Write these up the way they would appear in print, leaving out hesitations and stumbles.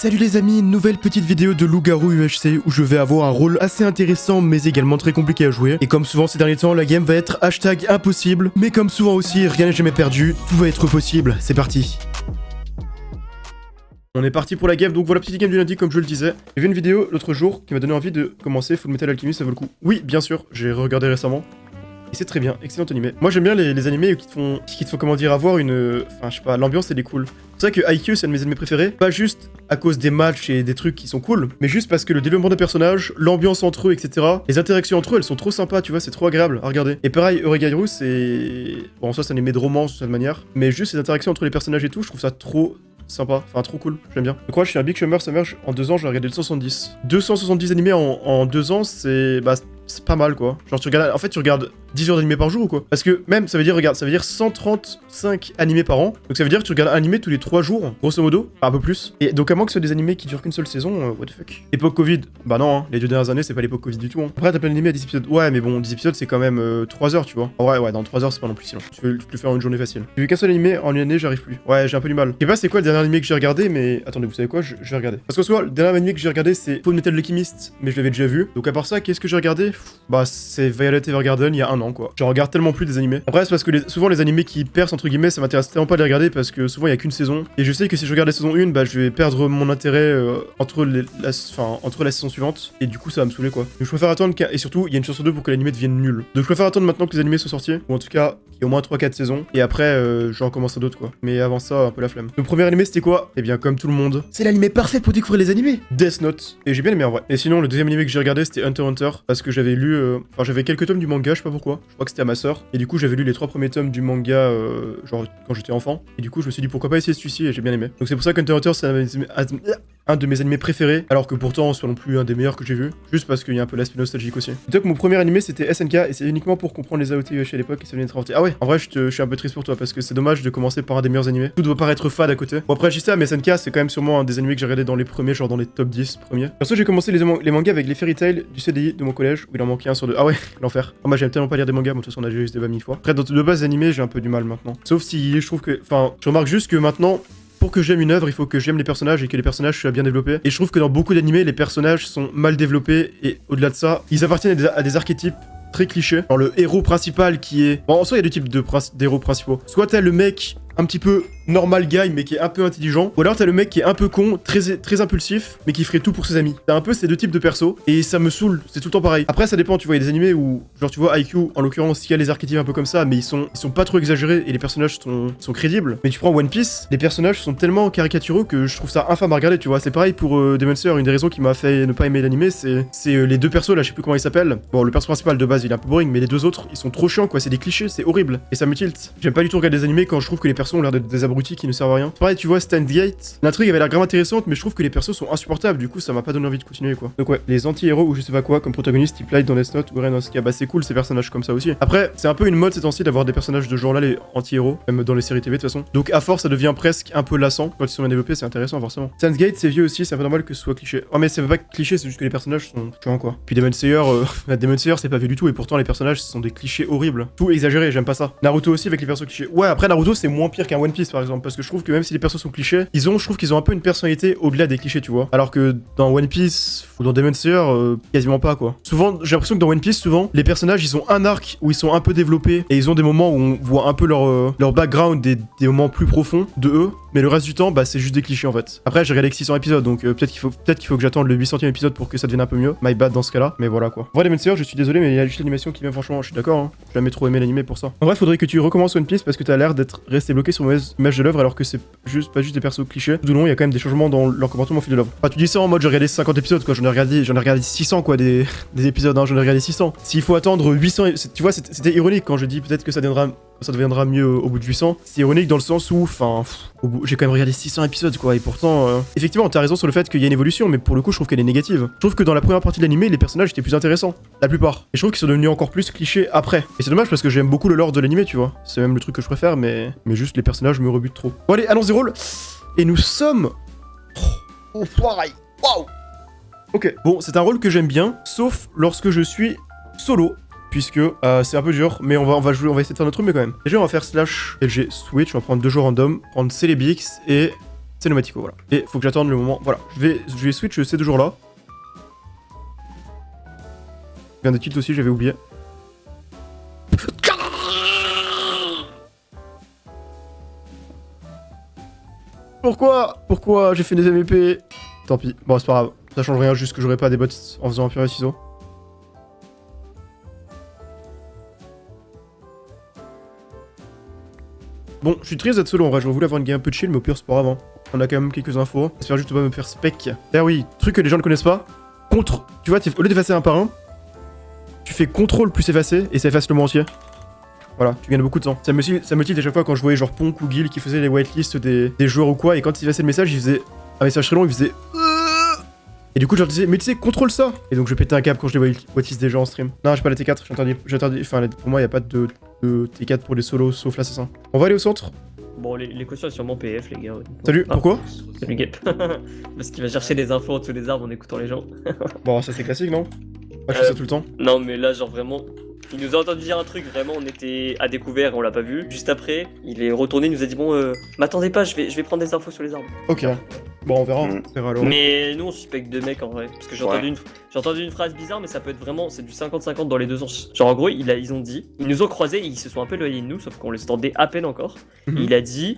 Salut les amis, une nouvelle petite vidéo de Loup-Garou UHC où je vais avoir un rôle assez intéressant mais également très compliqué à jouer. Et comme souvent ces derniers temps, la game va être hashtag impossible. Mais comme souvent aussi, rien n'est jamais perdu, tout va être possible. C'est parti. On est parti pour la game, donc voilà, petite game du lundi comme je le disais. J'ai vu une vidéo l'autre jour qui m'a donné envie de commencer Full Metal Alchemist, ça vaut le coup. Oui, bien sûr, j'ai regardé récemment. Et c'est très bien, excellent animé. Moi j'aime bien les animés qui te font comment dire, avoir une... Enfin je sais pas, l'ambiance elle est cool. C'est vrai que IQ c'est un de mes animés préférés, pas juste à cause des matchs et des trucs qui sont cool, mais juste parce que le développement des personnages, l'ambiance entre eux, etc. Les interactions entre eux, elles sont trop sympas, tu vois, c'est trop agréable à regarder. Et pareil, Oregairu c'est... Bon, ça c'est un animé de romance de cette manière, mais juste les interactions entre les personnages et tout, je trouve ça trop... sympa, enfin trop cool, j'aime bien. Je crois que je suis un Big Summer, en 2 ans j'ai regardé le 270. 270 animés en 2 ans, c'est... Bah, c'est pas mal quoi. Genre tu regardes, en fait tu regardes 10 heures d'animé par jour ou quoi? Parce que même, ça veut dire, regarde, ça veut dire 135 animés par an. Donc ça veut dire que tu regardes un animé tous les 3 jours, grosso modo, un peu plus. Et donc à moins que ce soit des animés qui durent qu'une seule saison, what the fuck. Époque Covid, bah non, hein, les 2 dernières années c'est pas l'époque Covid du tout. Hein. Après t'as plein d'animés à 10 épisodes. Ouais mais bon, 10 épisodes c'est quand même 3 heures tu vois. Ouais, dans 3 heures c'est pas non plus si long. Tu peux le faire en une journée facile. J'ai vu qu'un seul animé en une année, j'arrive plus. Ouais, j'ai un peu du mal. Je sais pas c'est quoi le dernier animé que j'ai regardé, mais attendez, vous savez quoi, je vais regarder. Parce que soit le dernier animé que j'ai regardé c'est Full Metal Alchemist, mais je l'avais déjà vu. Donc à part ça, qu'est-ce que j'ai regardé? Bah c'est Violet Evergarden il y a 1 an quoi. J'en regarde tellement plus des animés. Après c'est parce que souvent les animés qui percent entre guillemets, ça m'intéresse tellement pas de les regarder parce que souvent il y a qu'une saison. Et je sais que si je regarde la saison 1, bah je vais perdre mon intérêt entre la saison suivante. Et du coup ça va me saouler quoi. Donc je préfère attendre et surtout il y a une chance sur 2 pour que l'animé devienne nul. Donc je préfère attendre maintenant que les animés sont sortis. Ou en tout cas qu'il y ait au moins 3-4 saisons. Et après j'en commencerai d'autres quoi. Mais avant ça un peu la flemme. Le premier animé c'était quoi? Eh bien comme tout le monde, c'est l'animé parfait pour découvrir les animés. Death Note. Et j'ai bien aimé en vrai. Et sinon le deuxième animé que j'ai regardé c'était Hunter x Hunter. Parce que j'avais lu... Enfin j'avais quelques tomes du manga, je sais pas pourquoi. Je crois que c'était à ma sœur. Et du coup j'avais lu les 3 premiers tomes du manga genre quand j'étais enfant. Et du coup je me suis dit pourquoi pas essayer celui-ci et j'ai bien aimé. Donc c'est pour ça qu'Hunter x Hunter c'est un de mes animés préférés. Alors que pourtant c'est pas non plus un des meilleurs que j'ai vu. Juste parce qu'il y a un peu l'aspect nostalgique aussi. Plutôt que mon premier animé c'était SNK et c'est uniquement pour comprendre les AOT UHC à l'époque et ça venait d'être inventé. Ah ouais, en vrai je suis un peu triste pour toi parce que c'est dommage de commencer par un des meilleurs animés. Tout doit paraître fade à côté. Bon après je dis ça mais SNK c'est quand même sûrement un des animés que j'ai regardé dans les premiers, genre dans les top 10 premiers. Perso j'ai commencé les mangas avec les Fairy Tail du CDI de mon collège où il en manquait un sur 2. Ah ouais, l'enfer. Oh, moi j'aime tellement pas lire des mangas, moi de toute façon on a déjà eu ce débat 1000 fois. Après de base animés j'ai un peu du mal maintenant. Sauf si je trouve que... Enfin, je remarque juste que maintenant... Pour que j'aime une œuvre, il faut que j'aime les personnages et que les personnages soient bien développés. Et je trouve que dans beaucoup d'animés, les personnages sont mal développés et au-delà de ça, ils appartiennent à des archétypes très clichés. Genre le héros principal qui est... Bon, en soi, il y a deux types d'héros principaux. Soit t'as le mec un petit peu normal guy mais qui est un peu intelligent, ou alors t'as le mec qui est un peu con, très impulsif, mais qui ferait tout pour ses amis. T'as un peu ces deux types de persos, et ça me saoule, c'est tout le temps pareil. Après ça dépend, tu vois, il y a des animés où, genre tu vois IQ, en l'occurrence, il y a les archétypes un peu comme ça, mais ils sont pas trop exagérés, et les personnages sont crédibles. Mais tu prends One Piece, les personnages sont tellement caricaturaux que je trouve ça infâme à regarder, tu vois. C'est pareil pour Demon Slayer, une des raisons qui m'a fait ne pas aimer l'animé, c'est les deux persos là, je sais plus comment ils s'appellent. Bon, le perso principal de base il est un peu boring, mais les deux autres, ils sont trop chiants quoi, c'est des clichés, c'est horrible, et ça me tilt. J'aime pas du tout regarder des animés quand je trouve que les persos ont l'air d'être des abrutis qui ne servent à rien. Pareil, tu vois, Steins Gate, l'intrigue avait l'air grave intéressante, mais je trouve que les persos sont insupportables, du coup ça m'a pas donné envie de continuer quoi. Donc ouais, les anti-héros ou je sais pas quoi, comme protagoniste, type Light dans Death Note ou Ren dans Sky, bah c'est cool ces personnages comme ça aussi. Après, c'est un peu une mode ces temps-ci d'avoir des personnages de genre là, les anti-héros, même dans les séries TV de toute façon. Donc à force, ça devient presque un peu lassant. Quand ils sont bien développés, c'est intéressant forcément. Steins Gate, c'est vieux aussi, c'est un peu normal que ce soit cliché. Oh mais c'est pas cliché, c'est juste que les personnages sont chiants quoi. Puis Demon Slayer, Demon Slayer c'est pas vieux du tout, et pourtant les personnages sont des clichés horribles. Tout exagéré, j'aime pas ça. Naruto aussi avec les persos clichés. Ouais, après Naruto c'est moins pire qu'un One Piece par exemple, parce que je trouve que même si les persos sont clichés, je trouve qu'ils ont un peu une personnalité au-delà des clichés, tu vois. Alors que dans One Piece ou dans Demon Slayer, quasiment pas quoi. Souvent, j'ai l'impression que dans One Piece, souvent, les personnages, ils ont un arc où ils sont un peu développés et ils ont des moments où on voit un peu leur background, des moments plus profonds de eux. Mais le reste du temps, bah c'est juste des clichés en fait. Après, j'ai regardé que 600 épisodes, donc peut-être qu'il faut que j'attende le 800e épisode pour que ça devienne un peu mieux. My bad dans ce cas-là, mais voilà quoi. En vrai, Demon Slayer, je suis désolé, mais il y a juste l'animation qui vient franchement, je suis d'accord, hein. J'ai jamais trop aimé l'animé pour ça. En vrai, faudrait que tu recommences One Piece parce que t'as l'air d'être resté bloqué sur mauvaise image de l'œuvre alors que c'est pas juste des persos clichés. Tout du long, il y a quand même des changements dans leur comportement au fil de l'œuvre. Enfin, tu dis ça en mode j'ai regardé 50 épisodes quoi, j'en ai regardé 600 quoi, des épisodes, hein, j'en ai regardé 600. S'il faut attendre 800, tu vois, c'était ironique quand je dis peut-être que ça deviendra mieux au bout de 800. C'est ironique dans le sens où, enfin, j'ai quand même regardé 600 épisodes quoi, et pourtant, effectivement, t'as raison sur le fait qu'il y a une évolution, mais pour le coup, je trouve qu'elle est négative. Je trouve que dans la première partie de l'animé, les personnages étaient plus intéressants, la plupart. Et je trouve qu'ils sont devenus encore plus clichés après. Et c'est dommage parce que j'aime beaucoup le lore de l'animé, tu vois. C'est même le truc que je préfère, mais juste les personnages me rebutent trop. Bon allez, allons-y roll. Et nous sommes... Oh, pareil. Waouh. Ok, bon, c'est un rôle que j'aime bien, sauf lorsque je suis solo. Puisque c'est un peu dur, mais on va essayer de faire notre truc, mais quand même. Déjà, on va faire slash LG switch, on va prendre 2 joueurs random, prendre Célébix et c'est Nomatico, voilà. Et faut que j'attende le moment. Voilà, je vais switch ces 2 jours-là. Je viens de tilt aussi, j'avais oublié. Pourquoi j'ai fait des MVP? Tant pis, bon c'est pas grave. Ça change rien, juste que j'aurais pas des bots en faisant un pire ciseaux. Bon, je suis triste d'être solo en vrai, j'aurais voulu avoir une game un peu chill, mais au pire c'est pas grave. Hein. On a quand même quelques infos. J'espère juste pas me faire spec. D'ailleurs oui, truc que les gens ne connaissent pas. Tu vois, au lieu d'effacer un par un, tu fais CTRL plus effacer et ça efface le mot entier. Voilà, tu gagnes beaucoup de temps. Ça me tilte à chaque fois quand je voyais genre Ponk ou Gil qui faisaient les whitelists des joueurs ou quoi, et quand ils effaçaient le message, ils faisaient un message très long, ils faisaient et du coup je leur disais mais tu sais contrôle ça. Et donc je pétais un câble quand je les whitelist des gens en stream. Non j'ai pas la T4, j'ai interdit, enfin pour moi y a pas de T4 pour les solos sauf l'assassin. On va aller au centre. Bon les cautions sont sûrement PF les gars. Salut, pourquoi? Salut Gap. Parce qu'il va chercher des infos en dessous des arbres en écoutant les gens. Bon ça c'est classique non? Moi je fais ça tout le temps. Non mais là genre vraiment... Il nous a entendu dire un truc, vraiment on était à découvert et on l'a pas vu. Juste après, il est retourné, il nous a dit bon m'attendez pas, je vais prendre des infos sur les arbres. Ok. Bon on verra, alors. Mais nous on suspecte deux mecs en vrai. Parce que j'ai entendu une phrase bizarre mais ça peut être vraiment, c'est du 50-50 dans les deux sens. Genre en gros ils ont dit, ils nous ont croisés et ils se sont un peu éloignés de nous, sauf qu'on les entendait à peine encore. Et il a dit,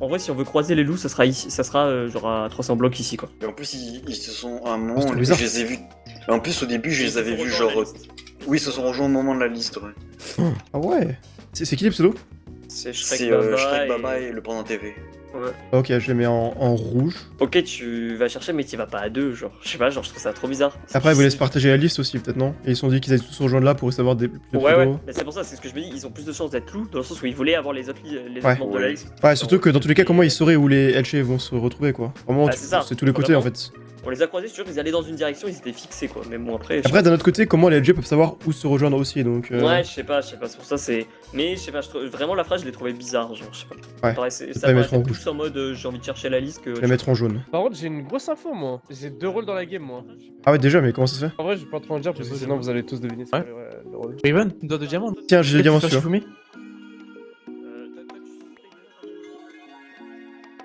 en vrai si on veut croiser les loups ça sera ici, ça sera genre à 300 blocs ici quoi. Et en plus ils se sont à un moment, je les ai vus. En plus au début je les avais vus genre... Oui, ils se sont rejoints au moment de la liste, ouais. Ah ouais. C'est qui les pseudos? C'est Shrek Baba et le Panda TV. Ouais. Ok, je les mets en rouge. Ok, tu vas chercher, mais tu vas pas à deux, genre. Je sais pas, genre, je trouve ça trop bizarre. Après, ils vous laissent partager la liste aussi, peut-être, non? Et ils se sont dit qu'ils allaient tous se rejoindre là pour savoir des plus de Ouais, mais c'est pour ça, c'est ce que je me dis, ils ont plus de chances d'être loups, dans le sens où ils voulaient avoir les autres membres de la liste. Ouais, surtout que dans tous les cas, comment ils sauraient où les LG vont se retrouver, quoi. Vraiment, c'est tous les côtés, en fait. On les a croisés, c'est sûr qu'ils allaient dans une direction, ils étaient fixés, quoi. Mais bon, après. Après, d'un autre côté, comment les LG peuvent savoir où se rejoindre aussi, donc. Ouais, je sais pas, c'est pour ça, c'est. Mais je sais pas, vraiment la phrase, je l'ai trouvée bizarre, genre, je sais pas. Ouais. Ça paraissait plus en mode j'ai envie de chercher la liste que. Je vais mettre en jaune. Par contre, j'ai une grosse info, moi. J'ai 2 rôles dans la game, moi. Ah ouais, déjà, mais comment ça se fait? En vrai, je vais pas trop en dire parce que sinon vous allez tous deviner. Ouais. Le rôle. Raven, une doigt de diamant. Tiens, j'ai des diamants sur.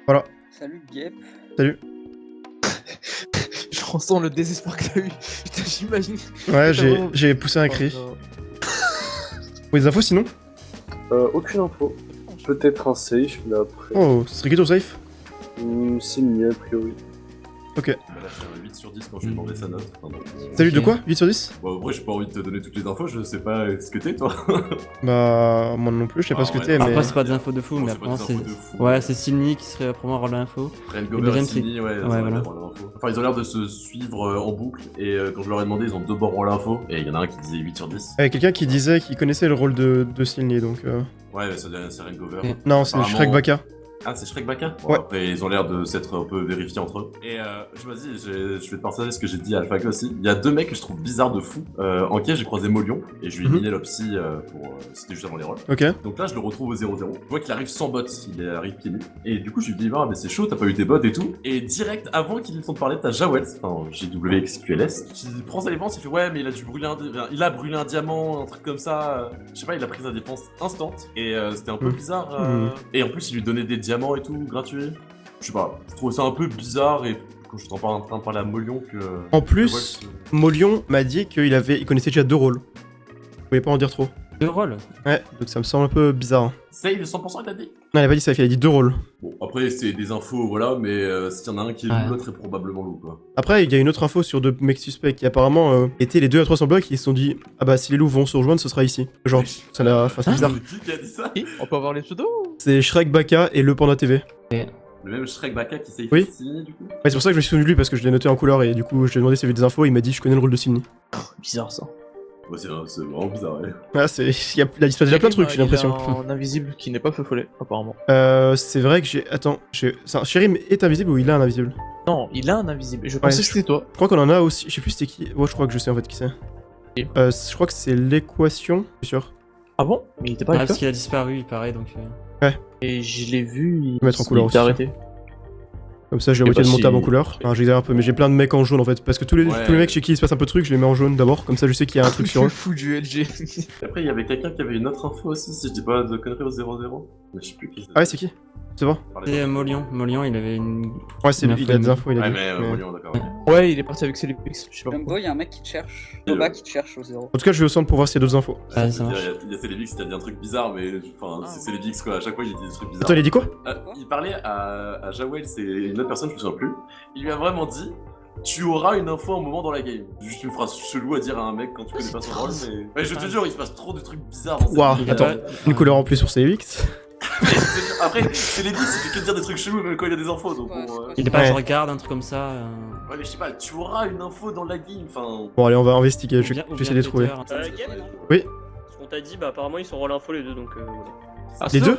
Voilà. Salut Gep. Salut. Je ressens le désespoir que t'as eu. Putain, j'imagine. Ouais, j'ai poussé un cri. Oh, Vous avez des infos sinon? Aucune info. Peut-être un safe, mais après. Oh, ce serait qui ton safe? C'est mieux a priori. Ok. Là, j'ai un 8 sur 10 quand je lui ai demandé sa note. Enfin, Salut, de quoi? 8 sur 10? Bon, après, j'ai pas envie de te donner toutes les infos, je sais pas ce que t'es, toi. Bah, moi non plus, je sais pas ce que t'es, mais. Après, c'est pas des infos de fou, mais c'est pas après, des c'est. infos de fou. Ouais, c'est Silny qui serait pour moi rôle d'info. Ren Le Gober deuxième, et Silny, ouais, voilà. Enfin, ils ont l'air de se suivre en boucle, et quand je leur ai demandé, ils ont 2 bords en l'info, et il y en a un qui disait 8 sur 10. Ouais, quelqu'un qui disait qu'il connaissait le rôle de Silny, donc. Ouais, mais c'est Ren Gober. Ok. Non, c'est Shrek Baka. Ah, c'est Shrek Baka? Ouais. Après, ils ont l'air de s'être un peu vérifiés entre eux. Et je me dis, je vais te partager ce que j'ai dit à Alpha aussi. Il y a 2 mecs que je trouve bizarres de fou. En quai, j'ai croisé Molion, et je lui ai miné l'opsy pour. C'était juste avant les rolls. Ok. Donc là, je le retrouve au 0-0. Je vois qu'il arrive sans bots, il arrive pieds nus. Et du coup, je lui dis, ah, mais c'est chaud, t'as pas eu tes bots et tout. Et direct, avant qu'il ait le temps de parler, t'as Jawels, enfin, GWXQLS, qui prend sa défense, il fait, ouais, mais il a brûlé un diamant, un truc comme ça. Je sais pas, il a pris sa défense instant. Et c'était un peu bizarre. Et en plus, il lui donnait des diamants et tout, gratuits. Je sais pas, je trouve ça un peu bizarre. Et quand je t'en en train de parler à Molion, que. En plus, Molion m'a dit il connaissait déjà 2 rôles. Vous pouvez pas en dire trop. 2 rôles. Ouais, donc ça me semble un peu bizarre. Save 100%, il a dit? Non, il a pas dit ça, il a dit 2 rôles. Bon, après, c'est des infos, voilà, mais s'il y en a un qui est loup, l'autre est probablement loup, quoi. Après, il y a une autre info sur 2 mecs suspects qui apparemment étaient les 2 à 300 blocs et ils se sont dit, ah bah si les loups vont se rejoindre, ce sera ici. Genre, ça n'a. Enfin, c'est bizarre. Qui a dit ça? On peut avoir les pseudos? C'est Shrek Baka et le Panda TV. Le même Shrek Baka qui s'est Oui. Silny, du coup? Ouais, c'est pour ça que je me suis souvenu de lui parce que je l'ai noté en couleur et du coup, je lui ai demandé s'il y avait des infos et il m'a dit, je connais le rôle de Silny. Bizarre ça. Ouais, c'est vraiment bizarre, ouais. Ah, il a disparu déjà plein de trucs, j'ai l'impression. Il y a un invisible qui n'est pas feu follet, apparemment. C'est vrai que j'ai. Attends, Chérim est invisible ou il a un invisible? Non, il a un invisible. Je pensais que c'était toi. Je crois qu'on en a aussi. Je sais plus c'était qui. Ouais, je crois que je sais en fait qui c'est. Ok. Je crois que c'est l'équation, je suis sûr. Ah bon? Mais il était pas Ouais, avec parce toi? qu'il a disparu, il paraît, donc. Et je l'ai vu, Mettre en couleur il aussi. était arrêté. Comme ça, j'ai la Et moitié bah, de mon si- table en couleur. Enfin, j'exagère un peu, mais j'ai plein de mecs en jaune en fait. Parce que tous les Ouais. mecs chez qui il se passe un peu de trucs, je les mets en jaune d'abord. Comme ça, je sais qu'il y a un truc sur eux. Fou du LG. Après, il y avait quelqu'un qui avait une autre info aussi, si je dis pas de conneries au 0-0. Mais je sais plus qui. Ah ouais, c'est qui? C'est bon? C'est Molion. Molion, il avait une. Ouais, c'est Une lui, il a des infos, il a Ouais, dit. mais Mais- Molion, d'accord. Ouais, il est parti avec Célébix, je sais pas Jumbo, pourquoi. il y a un mec qui te cherche. Boba qui te cherche au 0. En tout cas, je vais au centre pour voir s'il y a d'autres infos. Ah, ça marche. Il y a Célébix qui a dit un truc bizarre, mais enfin, c'est Célébix quoi, à chaque fois il dit des trucs bizarres. Attends, il a dit quoi? Il parlait à Jawel, c'est une autre personne, je me souviens plus. Il lui a vraiment dit tu auras une info un moment dans la game. Juste une phrase chelou à dire à un mec quand tu connais pas son rôle, mais. Ouais, je te jure, il se passe trop de trucs bizarres dans cette Waouh, game. attends, une couleur en plus sur CX. Après, Célébix il fait que dire des trucs chelous même quand il y a des infos, donc bon. Il est pas Ouais. genre regarde un truc comme ça. Ouais, mais je sais pas, tu auras une info dans la game, enfin. Bon, allez, on va investiguer, je Ou vais bien essayer de les trouver. Twitter, un truc comme ça. Game Oui. Ce qu'on t'a dit, bah apparemment ils sont rôle info les deux donc. Ah, Les ça deux?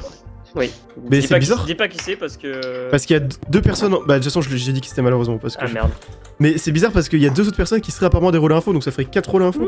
Oui. Mais Dis c'est pas bizarre. Dis pas qui c'est parce que. Parce qu'il y a deux personnes. Bah, de toute façon, j'ai dit que c'était malheureusement. Parce que Ah merde. Mais c'est bizarre parce qu'il y a deux autres personnes qui seraient apparemment des rôles info, donc ça ferait 4 rôles info.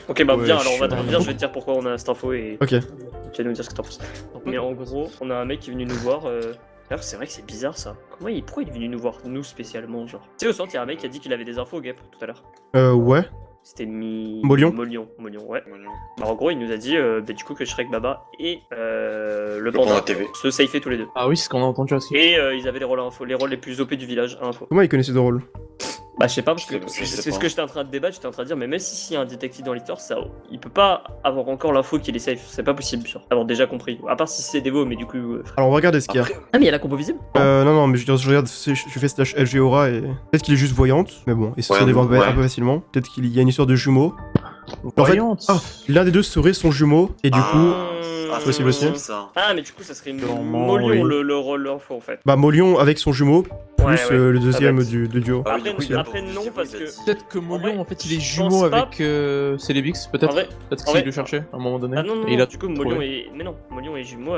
Ok, bah Ouais, viens, alors on va je- viens, je vais te dire pourquoi on a cette info et Ok. tu vas nous dire ce que t'en penses. Mais en gros, on a un mec qui est venu nous voir. D'ailleurs, c'est vrai que c'est bizarre ça. Pourquoi il est venu nous voir, nous spécialement, genre? Tu sais, au centre, il y a un mec qui a dit qu'il avait des infos au Gap tout à l'heure. Ouais. C'était Molion. Molion, ouais. Molion. Bah, en gros, il nous a dit bah, du coup que Shrek Baba et le Panda Panda TV. se safeaient tous les deux. Ah oui, c'est ce qu'on a entendu aussi. Et ils avaient les rôles info, les rôles les plus OP du village à info. Comment ils connaissaient deux rôles? Bah je sais pas parce que Je sais c'est pas. ce que j'étais en train de débattre, j'étais en train de dire mais même si y a un détective dans l'histoire, ça il peut pas avoir encore l'info qu'il est safe, c'est pas possible genre, avoir déjà compris. À part si c'est Devo mais du coup Alors, on va regarder ce qu'il y a. Après, Ah mais il y a la compo visible. Non, mais je regarde, je fais slash LG Aura et. Peut-être qu'il est juste voyante, mais bon, et ça se dévoile ouais. un peu facilement. Peut-être qu'il y a une histoire de jumeaux. En fait, Voyante. l'un des deux serait son jumeau, et du coup. c'est possible aussi. ça. Ah mais du coup ça serait Sûrement, Molion oui. le rôle info en fait. Bah, Molion avec son jumeau, plus Ouais, ouais. le deuxième Ça va de duo. Ah oui, Après, du coup, il y a après, pas non, visible, parce il a que- dit. Peut-être que En Molion, vrai, en fait, il est je jumeau pense pas- avec Célébix, En peut-être. vrai, Peut-être en qu'il vrai- le cherchait à un moment donné. ah non non, Et il a du coup Molion trouvé. Molion est jumeau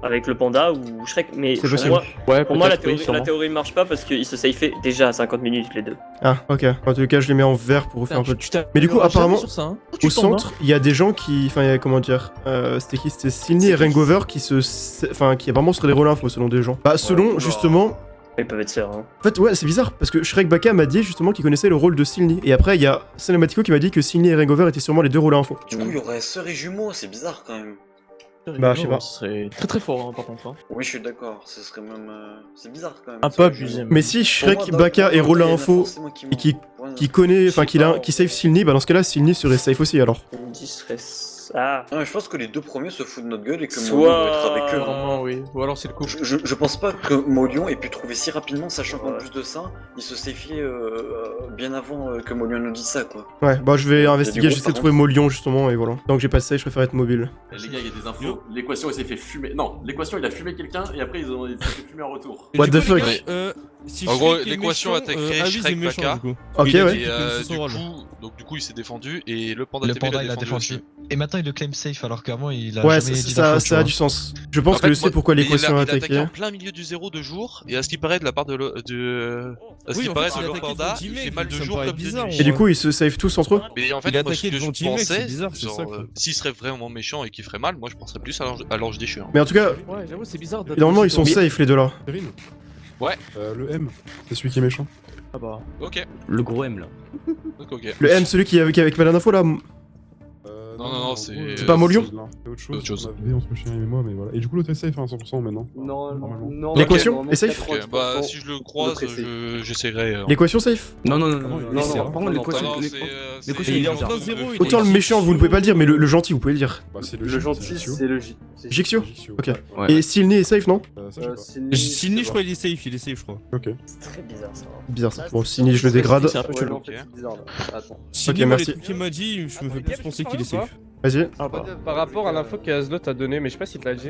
avec le panda ou Shrek mais C'est pour possible. moi, Ouais, pour moi la peut-être, oui, théorie, la sûrement. théorie marche pas parce qu'ils se safeaient déjà à 50 minutes les deux. Ah, ok. En tout cas, je les mets en vert pour faire un peu de. Tu Mais du coup, t'amélioreras apparemment, jamais sur ça, hein. Tu Au tombes, hein. centre, il y a des gens qui. Enfin, il y a, comment dire. C'était qui? C'était Silny et Rangover qui se. Enfin, qui apparemment seraient des rôles info selon des gens. Bah, selon, oula. justement. Ils peuvent être sœurs. Hein. En fait, ouais, c'est bizarre parce que Shrek Baka m'a dit justement qu'il connaissait le rôle de Silny. Et après, il y a Cinematico qui m'a dit que Silny et Rangover étaient sûrement les deux rôles info. Du coup, il y aurait sœur et jumeaux, c'est bizarre quand même. Bah, je sais pas. Ce serait très très fort, hein, par contre. hein. Oui, je suis d'accord, ce serait même. C'est bizarre quand même. Un peu sœur et abusé, jumeaux. Mais si Pour Shrek moi, dans- Baka dans est le rôle temps, il y en a info forcément qui et manquent. qui connaît. Enfin, Je sais pas. qui save Silny, bah dans ce cas-là, Silny serait safe aussi alors. On dit serait ah. Non, mais je pense que les deux premiers se foutent de notre gueule et que Soit- Molion doit être avec eux. hein. Vraiment, oui. Ou alors c'est le coup. Je pense pas que Molion ait pu trouver si rapidement, sachant qu'en Ouais. plus de ça, il se safiait bien avant que Molion nous dise ça, quoi. Ouais, bah je vais investiguer, gros j'essaie de par trouver Molion justement, et voilà. Donc j'ai pas de save, je préfère être mobile. Les gars, il y a des infos. L'équation, il s'est fait fumer. Non, l'équation, il a fumé quelqu'un et après, il s'est fait fumer en retour. What the fuck? Si En gros, Shrek est l'équation méchant, a été créée, Avis est Shrek méchant, Baka. du coup. Ok, Il a ouais. dit Et qu'il connaissait son rôle. du coup, il s'est défendu et le panda Le TV panda l'a il a défendu. aussi. Et maintenant il le claim safe alors qu'avant il a Ouais, jamais dit ça d'infos, tu a vois. du sens. Je pense En que fait, je sais moi, pourquoi il a l'équation a attaqué attaqué. en plein milieu du zéro de jour et à ce qui paraît de la part de à ce Oui, qui en paraît fait, de il a le attaqué panda, son il teammate, fait mal de ça me jour paraît comme de bizarre, nuit. Et du coup, ils se save tous entre eux? Mais en fait, Il a moi, ce attaqué que devant je teammate, c'est pensais, bizarre, c'est genre, ça, quoi. s'il serait vraiment méchant et qu'il ferait mal, moi je penserais plus à l'ange déchu. Hein. Mais en tout cas, Ouais, j'avoue, c'est bizarre. normalement ils sont safe les deux là. Ouais. Le M, c'est celui qui est méchant. Ah bah. Ok, Le gros M là. ok. Le M, celui qui est avec Malin Info là. Non, c'est. C'est pas Molion? C'est autre chose. Autre chose. On avait entre chien et moi, mais voilà. Et du coup, l'autre est safe, hein, 100% maintenant. Non. L'équation est safe? Ok, bah si je le croise, j'essaierai. L'équation safe? Non, non, non, Ah non, non, non, il est non, par contre, l'équation. Non, l'équation, il est bizarre. Autant le méchant, vous ne pouvez pas le dire, mais le gentil, vous pouvez le dire. Bah, c'est Le gentil, c'est le J. Jixio? Ok. Ouais. Et Silny est safe, non? Ça, je sais Silny, je crois, il est safe, je crois. pas. Ok. C'est très bizarre ça. Bizarre ça. Bon, Silny, je le dégrade. C'est un peu chelou. en fait, c'est bizarre là. Attends. Silny, moi, les merci. trucs qu'il m'a dit, je me fais plus penser qu'il est safe. Vas-y. Par rapport à l'info qu'Azlo t'a donné, mais je sais pas s'il te l'a dit.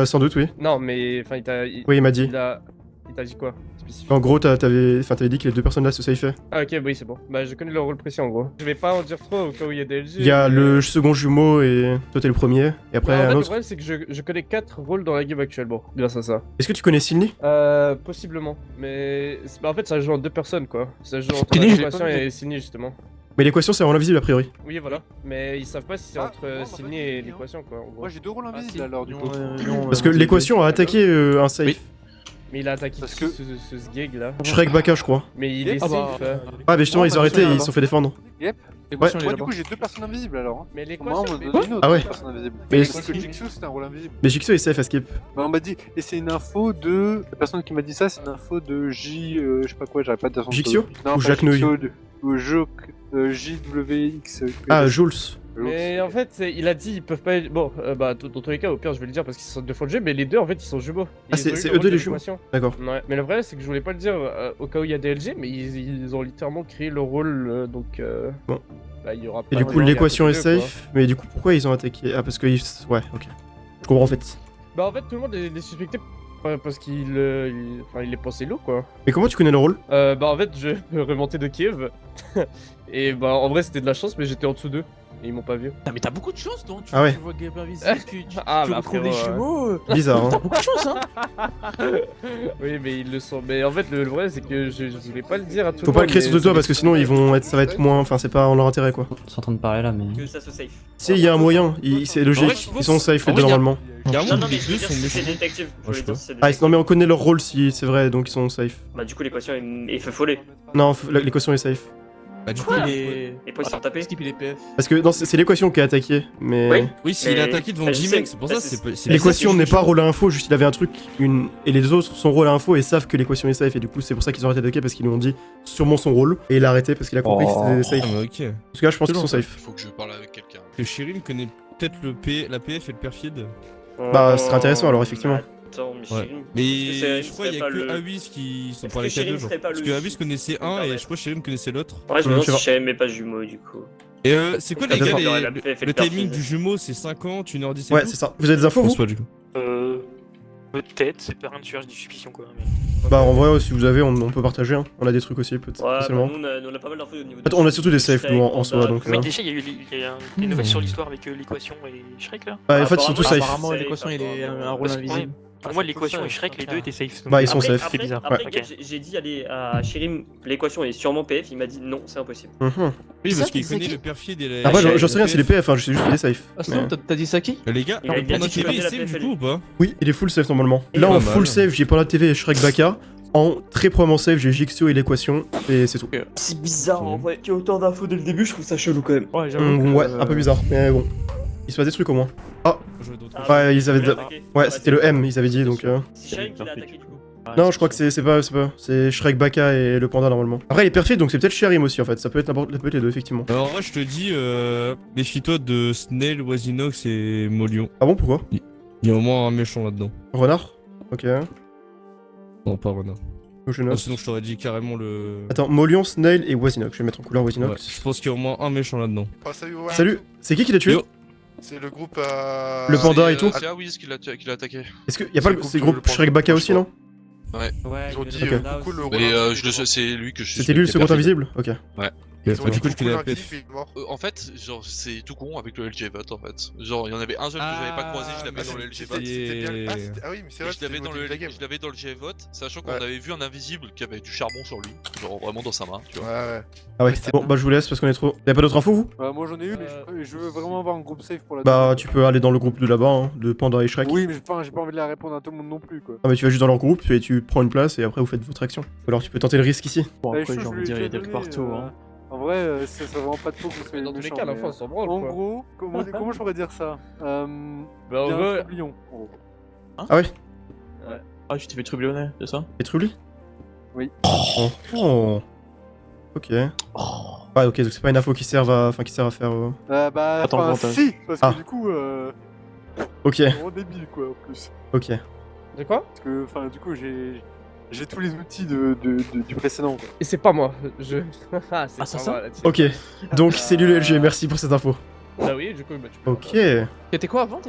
Sans doute, oui. Non, mais enfin, Oui, il m'a dit. Il t'a dit quoi spécifique? En gros, t'avais dit que les deux personnes là se safeaient. Ah, ok, oui, c'est bon. Bah, je connais leur rôle précis en gros. Je vais pas en dire trop au cas où il y a des LG. Il y a le second jumeau et toi t'es le premier. Et après En fait, un le autre. problème, c'est que je connais 4 rôles dans la game actuellement, grâce à ça. Est-ce que tu connais Silny? Possiblement. Mais bah, en fait, ça joue en 2 personnes quoi. Ça joue entre Silny, je l'ai l'équation pas vu. et Silny justement. Mais l'équation c'est vraiment invisible a priori. Oui, voilà. Mais ils savent pas si c'est Ah, entre non, Silny bah, et non. l'équation quoi. En gros. Moi j'ai deux rôles invisibles alors du coup. Parce que l'équation a attaqué un safe. Oui. Mais il a attaqué Parce qui, que- ce Sgeg là. Shrek Baka, je crois. Mais il Yep. est Ah safe. bah, Ah, mais justement, ils ont arrêté et ils se sont fait défendre. Yep. Ouais. Moi, du coup, j'ai 2 personnes invisibles alors. Mais Moi, l'équation. on m'a donné une autre Ah ouais. personne invisible. Mais Mais c'est- que Jigsaw, c'était un rôle invisible. Mais Jigsaw est safe à skip. Bah, on m'a dit, et c'est une info de. La personne qui m'a dit ça, c'est une info de J. Je sais pas quoi, j'arrive pas de dire son Jigsaw pseudo. Non, Ou pas Jacques Nouille Jigsaw, ou JWX. Ah, Jules. Mais en fait, il a dit ils peuvent pas. Bon, bah, dans tous les cas, au pire, je vais le dire parce qu'ils sont 2 fois le jeu, mais les deux en fait, ils sont jumeaux. Ah, Ils ont eu c'est le eux rôle deux de les jumeaux. l'équation. D'accord. Ouais, mais le vrai, c'est que je voulais pas le dire au cas où il y a DLG, mais ils ont littéralement créé le rôle, donc. Bon. Bah, il y aura Et pas du de coup, lien l'équation est entre les deux, quoi. safe. Mais du coup, pourquoi ils ont attaqué? Ah, parce que. Ouais, ok. Je comprends en fait. Bah, en fait, tout le monde est suspecté parce qu'il enfin, il est pensé lourd, quoi. Mais comment tu connais le rôle? Bah, en fait, je remontais de Kiev. Et bah, en vrai, c'était de la chance, mais j'étais en dessous d'eux. Et ils m'ont pas vu. Putain, mais t'as beaucoup de chance, toi. Ah ouais. Tu vois Gabriel Invisible, tu Ah, bah, retrouves des frérot, jumeaux. Bizarre, T'as hein. beaucoup de chance, hein. Oui, mais ils le sont. Mais en fait, le vrai, c'est que je voulais pas le dire à tout le Faut monde. pas le créer mais sur de toi c'est parce que sinon ils vont être, ça va être moins. Enfin, c'est pas en leur intérêt quoi. Ils sont en train de parler là, mais. Que ça se safe. Si, il y a un moyen, c'est En vrai, logique. je Ils pense- sont safe les en deux vrai, y a- normalement. Il y a un Non, monde non, où mais les je deux veux dire sont si c'est méchants. détective. Je Ouais, voulais je dire sais si c'est Ah, détective. non, mais on connaît leur rôle si c'est vrai, donc ils sont safe. Bah, du coup, l'équation est fait foller. Non, l'équation est safe. Bah, du coup, il est. Et pourquoi ils sont tapés Skip, il est PF. Parce que non, c'est l'équation qui a attaqué, mais. Oui. Oui, s'il Mais- a attaqué devant bah, je J-Max, sais. c'est pour Bah, ça, c'est- c'est L'équation n'est pas rôle à info, juste il avait un truc, et les autres sont rôle à info et savent que l'équation est safe, et du coup c'est pour ça qu'ils ont arrêté d'attaquer parce qu'ils lui ont dit sûrement son rôle, et il a arrêté parce qu'il a compris que c'était safe. Ah, mais ok. En tout cas, je pense qu'ils sont safe. Il faut que je parle avec quelqu'un. Que Shirin connaît peut-être la PF et le perfide. Bah, ce serait intéressant, alors, effectivement. Attends, mais Ouais. Shirin. Mais Est-ce que je crois qu'il y a serait que pas le- Awis qui sont Est-ce parlés que qu'à Shirin deux. serait pas Parce le que Awis juge connaissait qui peut un et permettre je crois que Shirin connaissait l'autre. Ouais, je me Je demande sais si Shirin met pas jumeau du coup. Et c'est quoi Parce les que gars, il y aurait la PF et le le timing perfide. du jumeau c'est 50, 1h10 et Ouais, tout c'est ça. Vous avez des infos Je pense vous pas du coup. Peut-être, c'est pas rien de faire des suspicions quoi. Mais... Bah, en vrai, si vous avez, on peut partager. Hein. On a des trucs aussi, peut-être. Ouais, bah, Potentiellement. nous, on a pas mal d'infos au niveau Attends, on a surtout des safes, nous, en soi, donc. Mais déjà, il y a eu des nouvelles sur l'histoire avec l'équation et Shrek là. Bah, en fait, ils sont tous safe. Apparemment, l'équation il est un rôle invisible. Pour moi, l'équation et Shrek, les deux étaient safe. Bah, ils sont Après- safe. Après, bizarre. après, Ouais. gars, j'ai dit aller à Shirim, l'équation est sûrement PF, il m'a dit non, c'est impossible. Oui, Ça, parce qu'il c'est connaît qui le perfide et la. Après, la j'en sais rien, c'est les PF, hein, je sais juste qu'il est safe. Ah, Mais- t'as dit ça qui? Les gars, Il a dit Panda qu'il TV connaît est la safe du PFL. coup ou pas? Oui, il est full safe normalement. Et Là, pas en mal. full safe, j'ai Panda TV et Shrek Baka. En très probablement safe, j'ai Jigsaw et l'équation, et c'est tout. C'est bizarre en vrai, qu'il y ait autant d'infos dès le début, je trouve ça chelou quand même. Ouais, Ouais, un peu bizarre, mais bon. Il se passe des trucs au moins. Ah, ouais, ils avaient. Ouais, c'était le M, ils avaient dit donc. C'est Shirim qui l'a attaqué du coup. Non, je crois que c'est pas. C'est Shrek Baka et le panda normalement. Après, il est perfide donc c'est peut-être Shirim aussi en fait. Ça peut être les deux, effectivement. Alors, en vrai, je te dis, méfie-toi de Snail, Wasinox et Molion. Ah bon, pourquoi? Il y a au moins un méchant là-dedans. Renard? Ok. Non, pas Renard. Je Ah, note. sinon, je t'aurais dit carrément le. Attends, Molion, Snail et Wasinox. Je vais mettre en couleur Ouais, Wasinox. je pense qu'il y a au moins un méchant là-dedans. Salut, c'est qui l'a tué? Yo. C'est le groupe. Le panda et tout? C'est Awis qui l'a attaqué. Est-ce qu'il y a pas c'est le groupe Shrek Baka aussi, non? Ouais. Ouais, Ils ont il y dit avait le beaucoup le aussi. rôle. Mais je le sais, c'est lui que je C'était lui le second invisible? Ok. Ouais. Du coup, je connais la PF. En fait, genre, c'est tout con avec le LG vote en fait. Genre, il y en avait un seul que j'avais pas croisé, je l'avais dans le LG vote. Ah oui, mais c'est vrai, je l'avais dans le LG vote, sachant qu'on avait vu un invisible qui avait du charbon sur lui, genre vraiment dans sa main, tu vois. Ah ouais, bon, bah je vous laisse parce qu'on est trop. Y'a pas d'autres infos vous? Moi j'en ai eu, mais je veux vraiment avoir un groupe safe pour la Bah tu peux aller dans le groupe de là-bas, hein, de Panda et Shrek. Oui, mais j'ai pas envie de la répondre à tout le monde non plus quoi. Ah mais tu vas juste dans leur groupe et tu prends une place et après vous faites votre action. Ou alors tu peux tenter le risque ici. Bon, Eh, après, chaud, j'ai je envie lui de dire, ai il y a des déjà trucs donné, partout. Hein. En vrai, ça serait vraiment pas de faux qu'on soit Dans tous les méchant, cas, à la mais, fin, on s'en branle, en quoi. gros, comment je pourrais dire ça Bah, il y en a un gros. trublion, en gros. Ah ouais? Ah, tu t'es fait trublionner, c'est ça? Et Trulli? Oui. Oh. Ok. Ouais, ok, donc c'est pas une info qui sert à faire. Bah, Attends, enfin, bon, si, parce que Ah. du coup, Ok, c'est vraiment débile quoi en plus. ok. De quoi? Parce que, enfin, du coup, j'ai tous les outils du précédent quoi. Et c'est pas moi, je. Ah, c'est Ah, c'est pas ça? moi, la team. Ok. Donc c'est lui le LG, merci pour cette info. Ah oui, du coup, bah tu peux. Ok. T'étais quoi avant?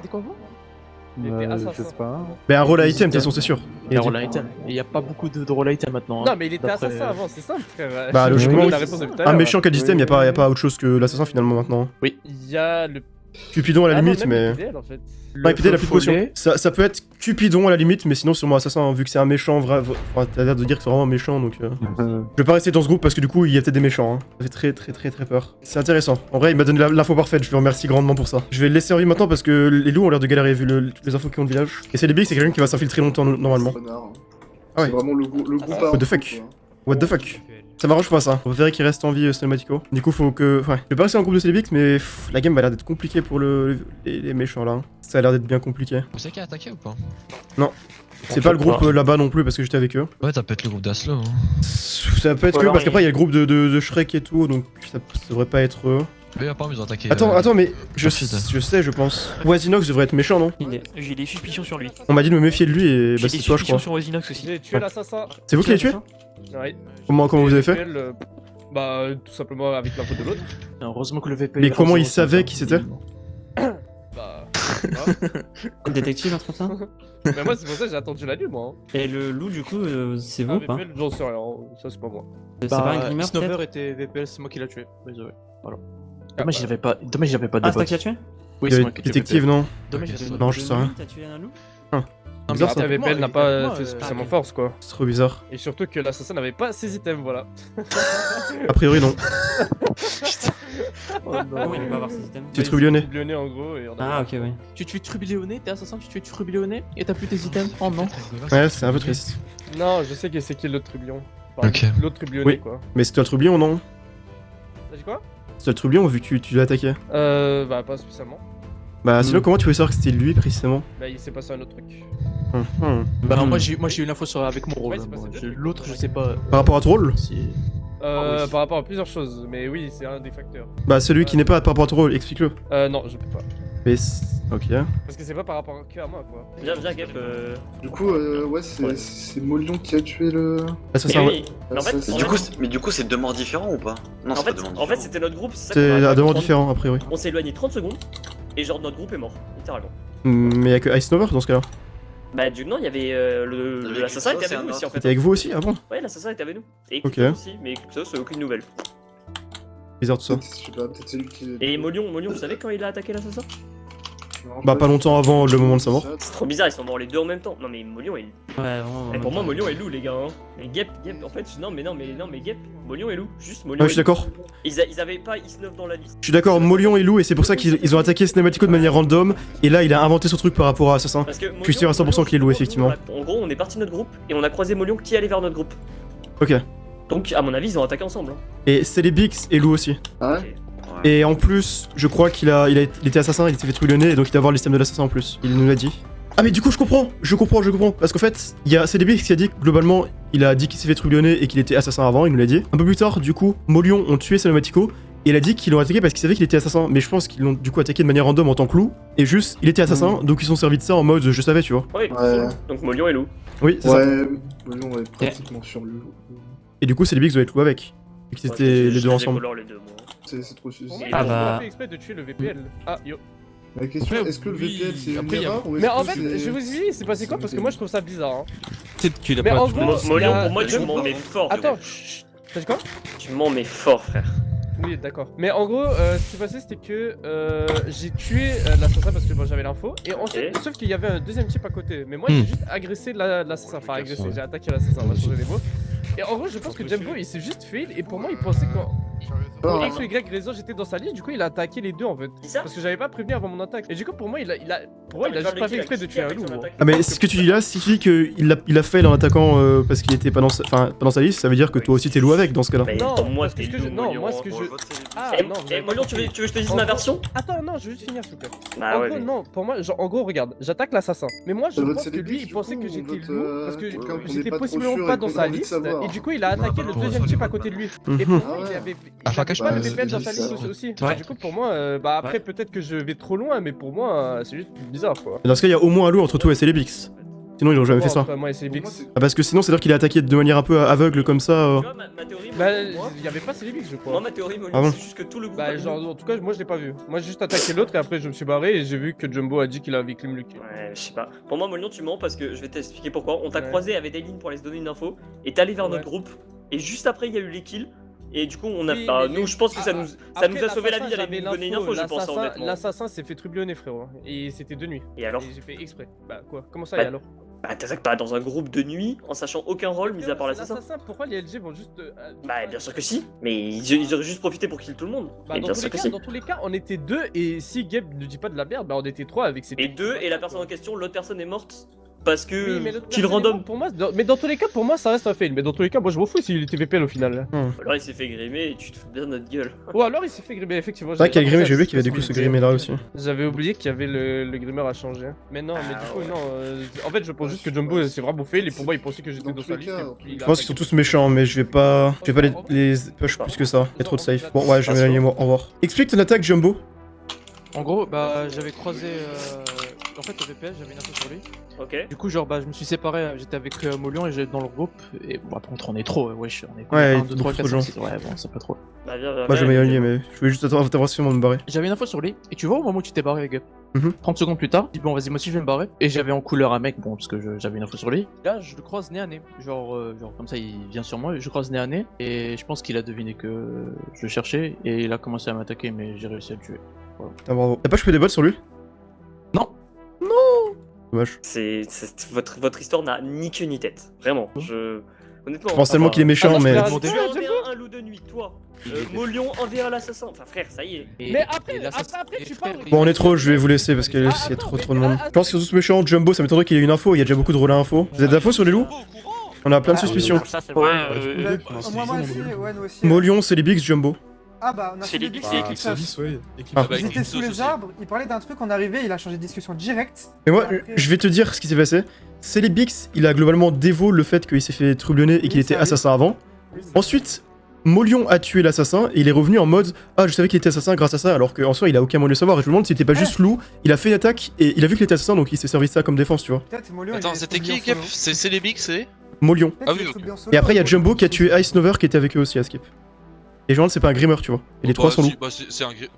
Il était assassin. Mais un rôle à item, de toute façon, c'est sûr. Il y a rôle item. Il y a pas beaucoup de rôle item maintenant. Non, mais il était d'après- assassin avant, c'est ça, frère. Bah, Je logiquement, connais oui. la réponse depuis tout à Un l'heure. méchant qui a l'item, y'a pas autre chose que l'assassin finalement maintenant. Il y a le. Cupidon à la Ah non, limite, même mais. le PDL, en fait. Non, il a plus de potion. follet. Ça peut être Cupidon à la limite, mais sinon sûrement assassin, hein, vu que c'est un méchant vrai. Enfin, t'as l'air de dire que c'est vraiment méchant donc. Je vais pas rester dans ce groupe parce que du coup, il y a peut-être des méchants. Hein. Ça fait très peur. C'est intéressant. En vrai, il m'a donné l'info parfaite, je le remercie grandement pour ça. Je vais le laisser en vie maintenant parce que les loups ont l'air de galérer vu toutes les infos qu'ils ont de village. Et c'est les bigs, c'est quelqu'un qui va s'infiltrer longtemps normalement. Ah ouais. C'est vraiment le groupe à What the fuck? What the fuck? Ça m'arrange pas ça. On préférait qu'il reste en vie Cinématico. Du coup faut que... Ouais. Je vais pas rester en groupe de Célébix mais la game va l'air d'être compliquée pour les méchants là. Ça a l'air d'être bien compliqué. Vous savez qui a attaqué ou pas? Non. C'est pas le groupe là-bas non plus parce que j'étais avec eux. Ouais, t'as peut être le groupe d'Aslo. Hein. Ça peut être que parce qu'après il y a le groupe de Shrek et tout donc ça devrait pas être eux. Mais apparemment ils ont attaqué. Attends mais je sais je pense. Oisinox devrait être méchant non? J'ai des suspicions sur lui. On m'a dit de me méfier de lui et bah c'est toi je crois. sur Oisinox aussi. J'ai tué l'assassin. C'est vous qui l'avez tué? Ouais. Comment vous avez fait? Bah tout simplement avec l'info de l'autre. Heureusement que le VP. Mais comment il savait qui c'était? Bah... Détective un truc comme ça? Mais moi c'est pour ça que j'ai attendu la nuit moi. Et le loup du coup c'est vous ou pas? J'en sais rien, ça c'est pas moi. C'est pas un grimmer Snover était VPL, c'est moi qui l'a tué. Désolé. Voilà. Dommage il avait pas de bot. Ah c'est toi qui l'as tué? Oui c'est moi qui l'ai tué. Détective non? Dommage non je sais rien. T'as tué un loup? Non, bizarre, ça. VPL n'a pas fait spécialement force quoi. C'est trop bizarre. Et surtout que l'assassin n'avait pas ses items, voilà. A priori non. Oh non, il va pas avoir ses items. Tu es trublionné. Trublionné en gros et on a... Ah ok ouais. Tu tues trublionné, t'es assassin, tu tues trublionné et t'as plus tes items. Oh non. Ouais c'est un peu triste. Non je sais que c'est qui l'autre trublion. Enfin, ok. L'autre trublionné quoi. Mais c'est toi le trublion non? T'as dit quoi? C'est toi le trublion vu que tu l'as attaqué? Bah pas spécialement. Bah sinon comment tu pouvais savoir que c'était lui précisément? Bah il s'est passé un autre truc. Bah non moi j'ai eu une info avec mon rôle. L'autre je sais pas. Par rapport à ton rôle? Par rapport à plusieurs choses, mais oui c'est un des facteurs. Bah celui qui n'est pas par rapport à ton rôle, explique-le. Non je peux pas. Mais ok. Parce que c'est pas par rapport que à moi quoi. Viens Gap. Du coup ouais c'est Molion qui a tué le... Assassin ouais. Mais du coup c'est deux morts différents ou pas? Non c'est pas deux morts différents. En fait c'était notre groupe, c'est à deux morts différents a priori. On s'est éloigné 30 secondes et genre notre groupe est mort, littéralement. Mais y'a que Ice Snover dans ce cas là? Bah du non il y avait l'assassin était avec nous aussi en fait. T'es avec vous aussi avant? Ouais l'assassin était avec nous. Et ok. Aussi, mais ça c'est aucune nouvelle. Bizarre tout ça. Je sais pas, peut-être c'est lui qui... Et Molion vous savez quand il a attaqué l'assassin? Bah pas longtemps avant le moment de sa mort. C'est trop bizarre, ils sont morts les deux en même temps. Non mais Molion est... Ouais vraiment. Et pour moi Molion est loup les gars hein. Et Gap en fait non mais Gap, Molion est loup, juste Molion. Ouais je suis d'accord. Ils avaient pas Is9 dans la liste. Je suis d'accord, Molion est loup et c'est pour ça qu'ils ont attaqué Cinématico de manière random et là il a inventé ce truc par rapport à Assassin. Parce que je suis sûr à 100% qu'il est loup effectivement. En gros on est parti de notre groupe et on a croisé Molion qui allait vers notre groupe. Ok. Donc à mon avis ils ont attaqué ensemble. Hein. Et Célébix est loup aussi. Ah ouais. Et en plus, je crois qu'il était assassin, il s'est fait trublonner et donc il doit avoir le système de l'assassin en plus. Il nous l'a dit. Ah mais du coup je comprends. Parce qu'en fait, il y a Célébix qui a dit que globalement, il a dit qu'il s'est fait trublonner et qu'il était assassin avant, il nous l'a dit. Un peu plus tard, du coup, Molion ont tué Cinématico et il a dit qu'ils l'ont attaqué parce qu'il savait qu'il était assassin. Mais je pense qu'ils l'ont du coup attaqué de manière random en tant que loup. Et juste, il était assassin, donc ils sont servis de ça en mode je savais, tu vois. Ouais. Donc Molion est loup. Oui, c'est ça. Ouais, Molion est pratiquement sur le loup. Et du coup, Célébix doit être loup avec. Et qu'ils étaient les deux ensemble. C'est trop suicide. Ah bah... fait exprès de tuer le VPL. Ah yo. La question est-ce que le VPL c'est une erreur ou est-ce Mais en que fait, je vous dis, c'est passé quoi? Parce que moi je trouve ça bizarre. Hein. Peut-être qu'il a mais pas. En gros, Molion, pour moi tu mens mais fort. Attends, t'as dit quoi? Tu mens mais fort frère. Oui, d'accord. Mais en gros, ce qui s'est passé, c'était que j'ai tué l'assassin parce que bon, j'avais l'info. Et ensuite, sauf qu'il y avait un deuxième type à côté. Mais moi, j'ai juste agressé l'assassin. Enfin, agressé, j'ai attaqué l'assassin, on va changer les mots. Et en gros, je pense que Jumbo il s'est juste fail. Et pour moi, il pensait que. Pour X ou Y raison, j'étais dans sa liste. Du coup, il a attaqué les deux en fait. Parce que j'avais pas prévenu avant mon attaque. Et du coup, pour moi, il a juste pas fait exprès de tuer un loup. Ah, mais ce que tu dis là, si tu dis qu'il a fail en attaquant parce qu'il était pas dans sa liste, ça veut dire que toi aussi t'es loup avec dans ce cas-là. Non, moi, ce que je. Non, moi, ce que je. Ah, non. Molion, tu veux que je te dise ma version? Attends, non, je veux juste finir s'il te plaît. Bah en gros, non, pour moi, genre, en gros, regarde, j'attaque l'assassin. Mais moi, je pense que lui, il pensait que j'étais loup parce que j'étais possiblement pas dans sa liste. Et du coup, il a attaqué le deuxième type à côté de lui. Et pour moi, il avait pas le VPL dans sa liste aussi. Du coup, pour moi, bah après, peut-être que je vais trop loin, mais pour moi, c'est juste bizarre quoi. Dans ce cas, il y a au moins un loup entre toi et Célébix. Sinon, ils ont jamais fait ça. Ah, parce que sinon, c'est-à-dire qu'il a attaqué de manière un peu aveugle comme ça. Tu vois, ma théorie. Bah, il y avait pas Célébix, je crois. Moi, ma théorie, Molion, c'est juste que tout le groupe. Bah, genre, en tout cas, moi, je l'ai pas vu. Moi, j'ai juste attaqué l'autre et après, je me suis barré et j'ai vu que Jumbo a dit qu'il avait clean Lucky. Ouais, je sais pas. Pour moi, Molion, tu mens parce que je vais t'expliquer pourquoi. On t'a croisé avec des lignes pour aller se donner une info et t'es allé vers notre groupe. Et juste après, il y a eu les kills. Et du coup, on a. Nous, je pense que ça nous a sauvé la vie d'aller nous donner une info, je pense, honnêtement. L'assassin s'est fait trublonner, frérot. Et c'était de nuit. Et alors? J'ai fait exprès. Bah, quoi? Comment ça, et alors? Bah, t'attaques pas dans un groupe de nuit en sachant aucun rôle, mis à part l'assassin. Pourquoi les LG vont juste. Bah, bien sûr que si. Mais ils auraient juste profité pour kill tout le monde. Bah, bien sûr que si. Dans tous les cas, on était deux. Et si Gab ne dit pas de la merde, bah, on était trois avec ces. Et deux, et la personne en question, l'autre personne est morte. parce que kill random. Pour moi, mais dans tous les cas, pour moi, ça reste un fail. Mais dans tous les cas, moi, je m'en fous s'il était VPL au final. Alors il s'est fait grimer et tu te fous bien de notre gueule. Ou alors il s'est fait grimer, effectivement. C'est vrai qu'il y a grimé, j'ai vu qu'il y avait du coup ce grimé là aussi. J'avais oublié qu'il y avait le grimeur à changer. Mais non, mais du coup, non. En fait, je pense juste que Jumbo c'est vraiment fail et pour moi, il pensait que j'étais dans sa liste. Je pense qu'ils sont tous méchants, mais je vais pas les push plus que ça. Il y a trop de safe. Bon, ouais, je vais m'aligner moi. Au revoir. Explique ton attaque, Jumbo. En gros, bah j'avais croisé. En fait, au VPS, j'avais une info sur lui. Ok. Du coup, genre, bah je me suis séparé, j'étais avec Molion et j'étais dans le groupe. Et bon, après, on est trop, wesh, on est ouais, 1, 2, 3, 4, 5, 6. Ouais, bon, c'est pas trop. Bah, viens, moi, je vais m'aligner, mais je voulais juste t'avoir sûrement me barrer. J'avais une info sur lui, et tu vois, au moment où tu t'es barré, Gup, 30 secondes plus tard, je dis bon, vas-y, moi aussi je vais me barrer. Et j'avais en couleur un mec, bon, parce que j'avais une info sur lui. Là, je le croise nez à nez. Genre comme ça, il vient sur moi, je croise nez à nez. Et je pense qu'il a deviné que je le cherchais, et il a commencé à m'attaquer, mais j'ai réussi à le tuer. Voilà. Ah, bravo. T'as pas chopé des bots sur lui? Non. Non. Dommage. Votre histoire n'a ni queue ni tête. Vraiment. Honnêtement. Je pense tellement qu'il est méchant, mais. Tu as un loup de nuit, toi. Molion envers l'assassin. Enfin, frère, ça y est. Mais après, tu parles. Bon, on est trop, je vais vous laisser parce qu'il y a trop de monde. Je pense qu'ils sont tous méchants. Jumbo, ça m'étonnerait qu'il ait une info. Il y a déjà beaucoup de relais info. Vous avez des infos sur les loups? On a plein de suspicions. Molion, c'est les Bigs, Jumbo. Ah bah, on a c'est les Bigs et Eclipsos. Ils étaient sous les arbres, ils parlaient d'un truc, on est arrivé, il a changé de discussion direct. Mais moi, je vais te dire ce qui s'est passé. C'est les Bix, il a globalement dévo le fait qu'il s'est fait troublonner et qu'il était assassin avant. Ensuite, Molion a tué l'assassin et il est revenu en mode ah, je savais qu'il était assassin grâce à ça, alors qu'en soi il a aucun moyen de le savoir. Et je me demande si c'était pas juste loup. Il a fait une attaque et il a vu qu'il était assassin donc il s'est servi de ça comme défense, tu vois. Attends, c'était qui Cap? C'est les Bigs, c'est Molion. Ah oui, ok. Et après il y a Jumbo qui a tué Ice Nover qui était avec eux aussi à Skip. Et je me demande c'est pas un grimmer, tu vois. Et les trois sont loups.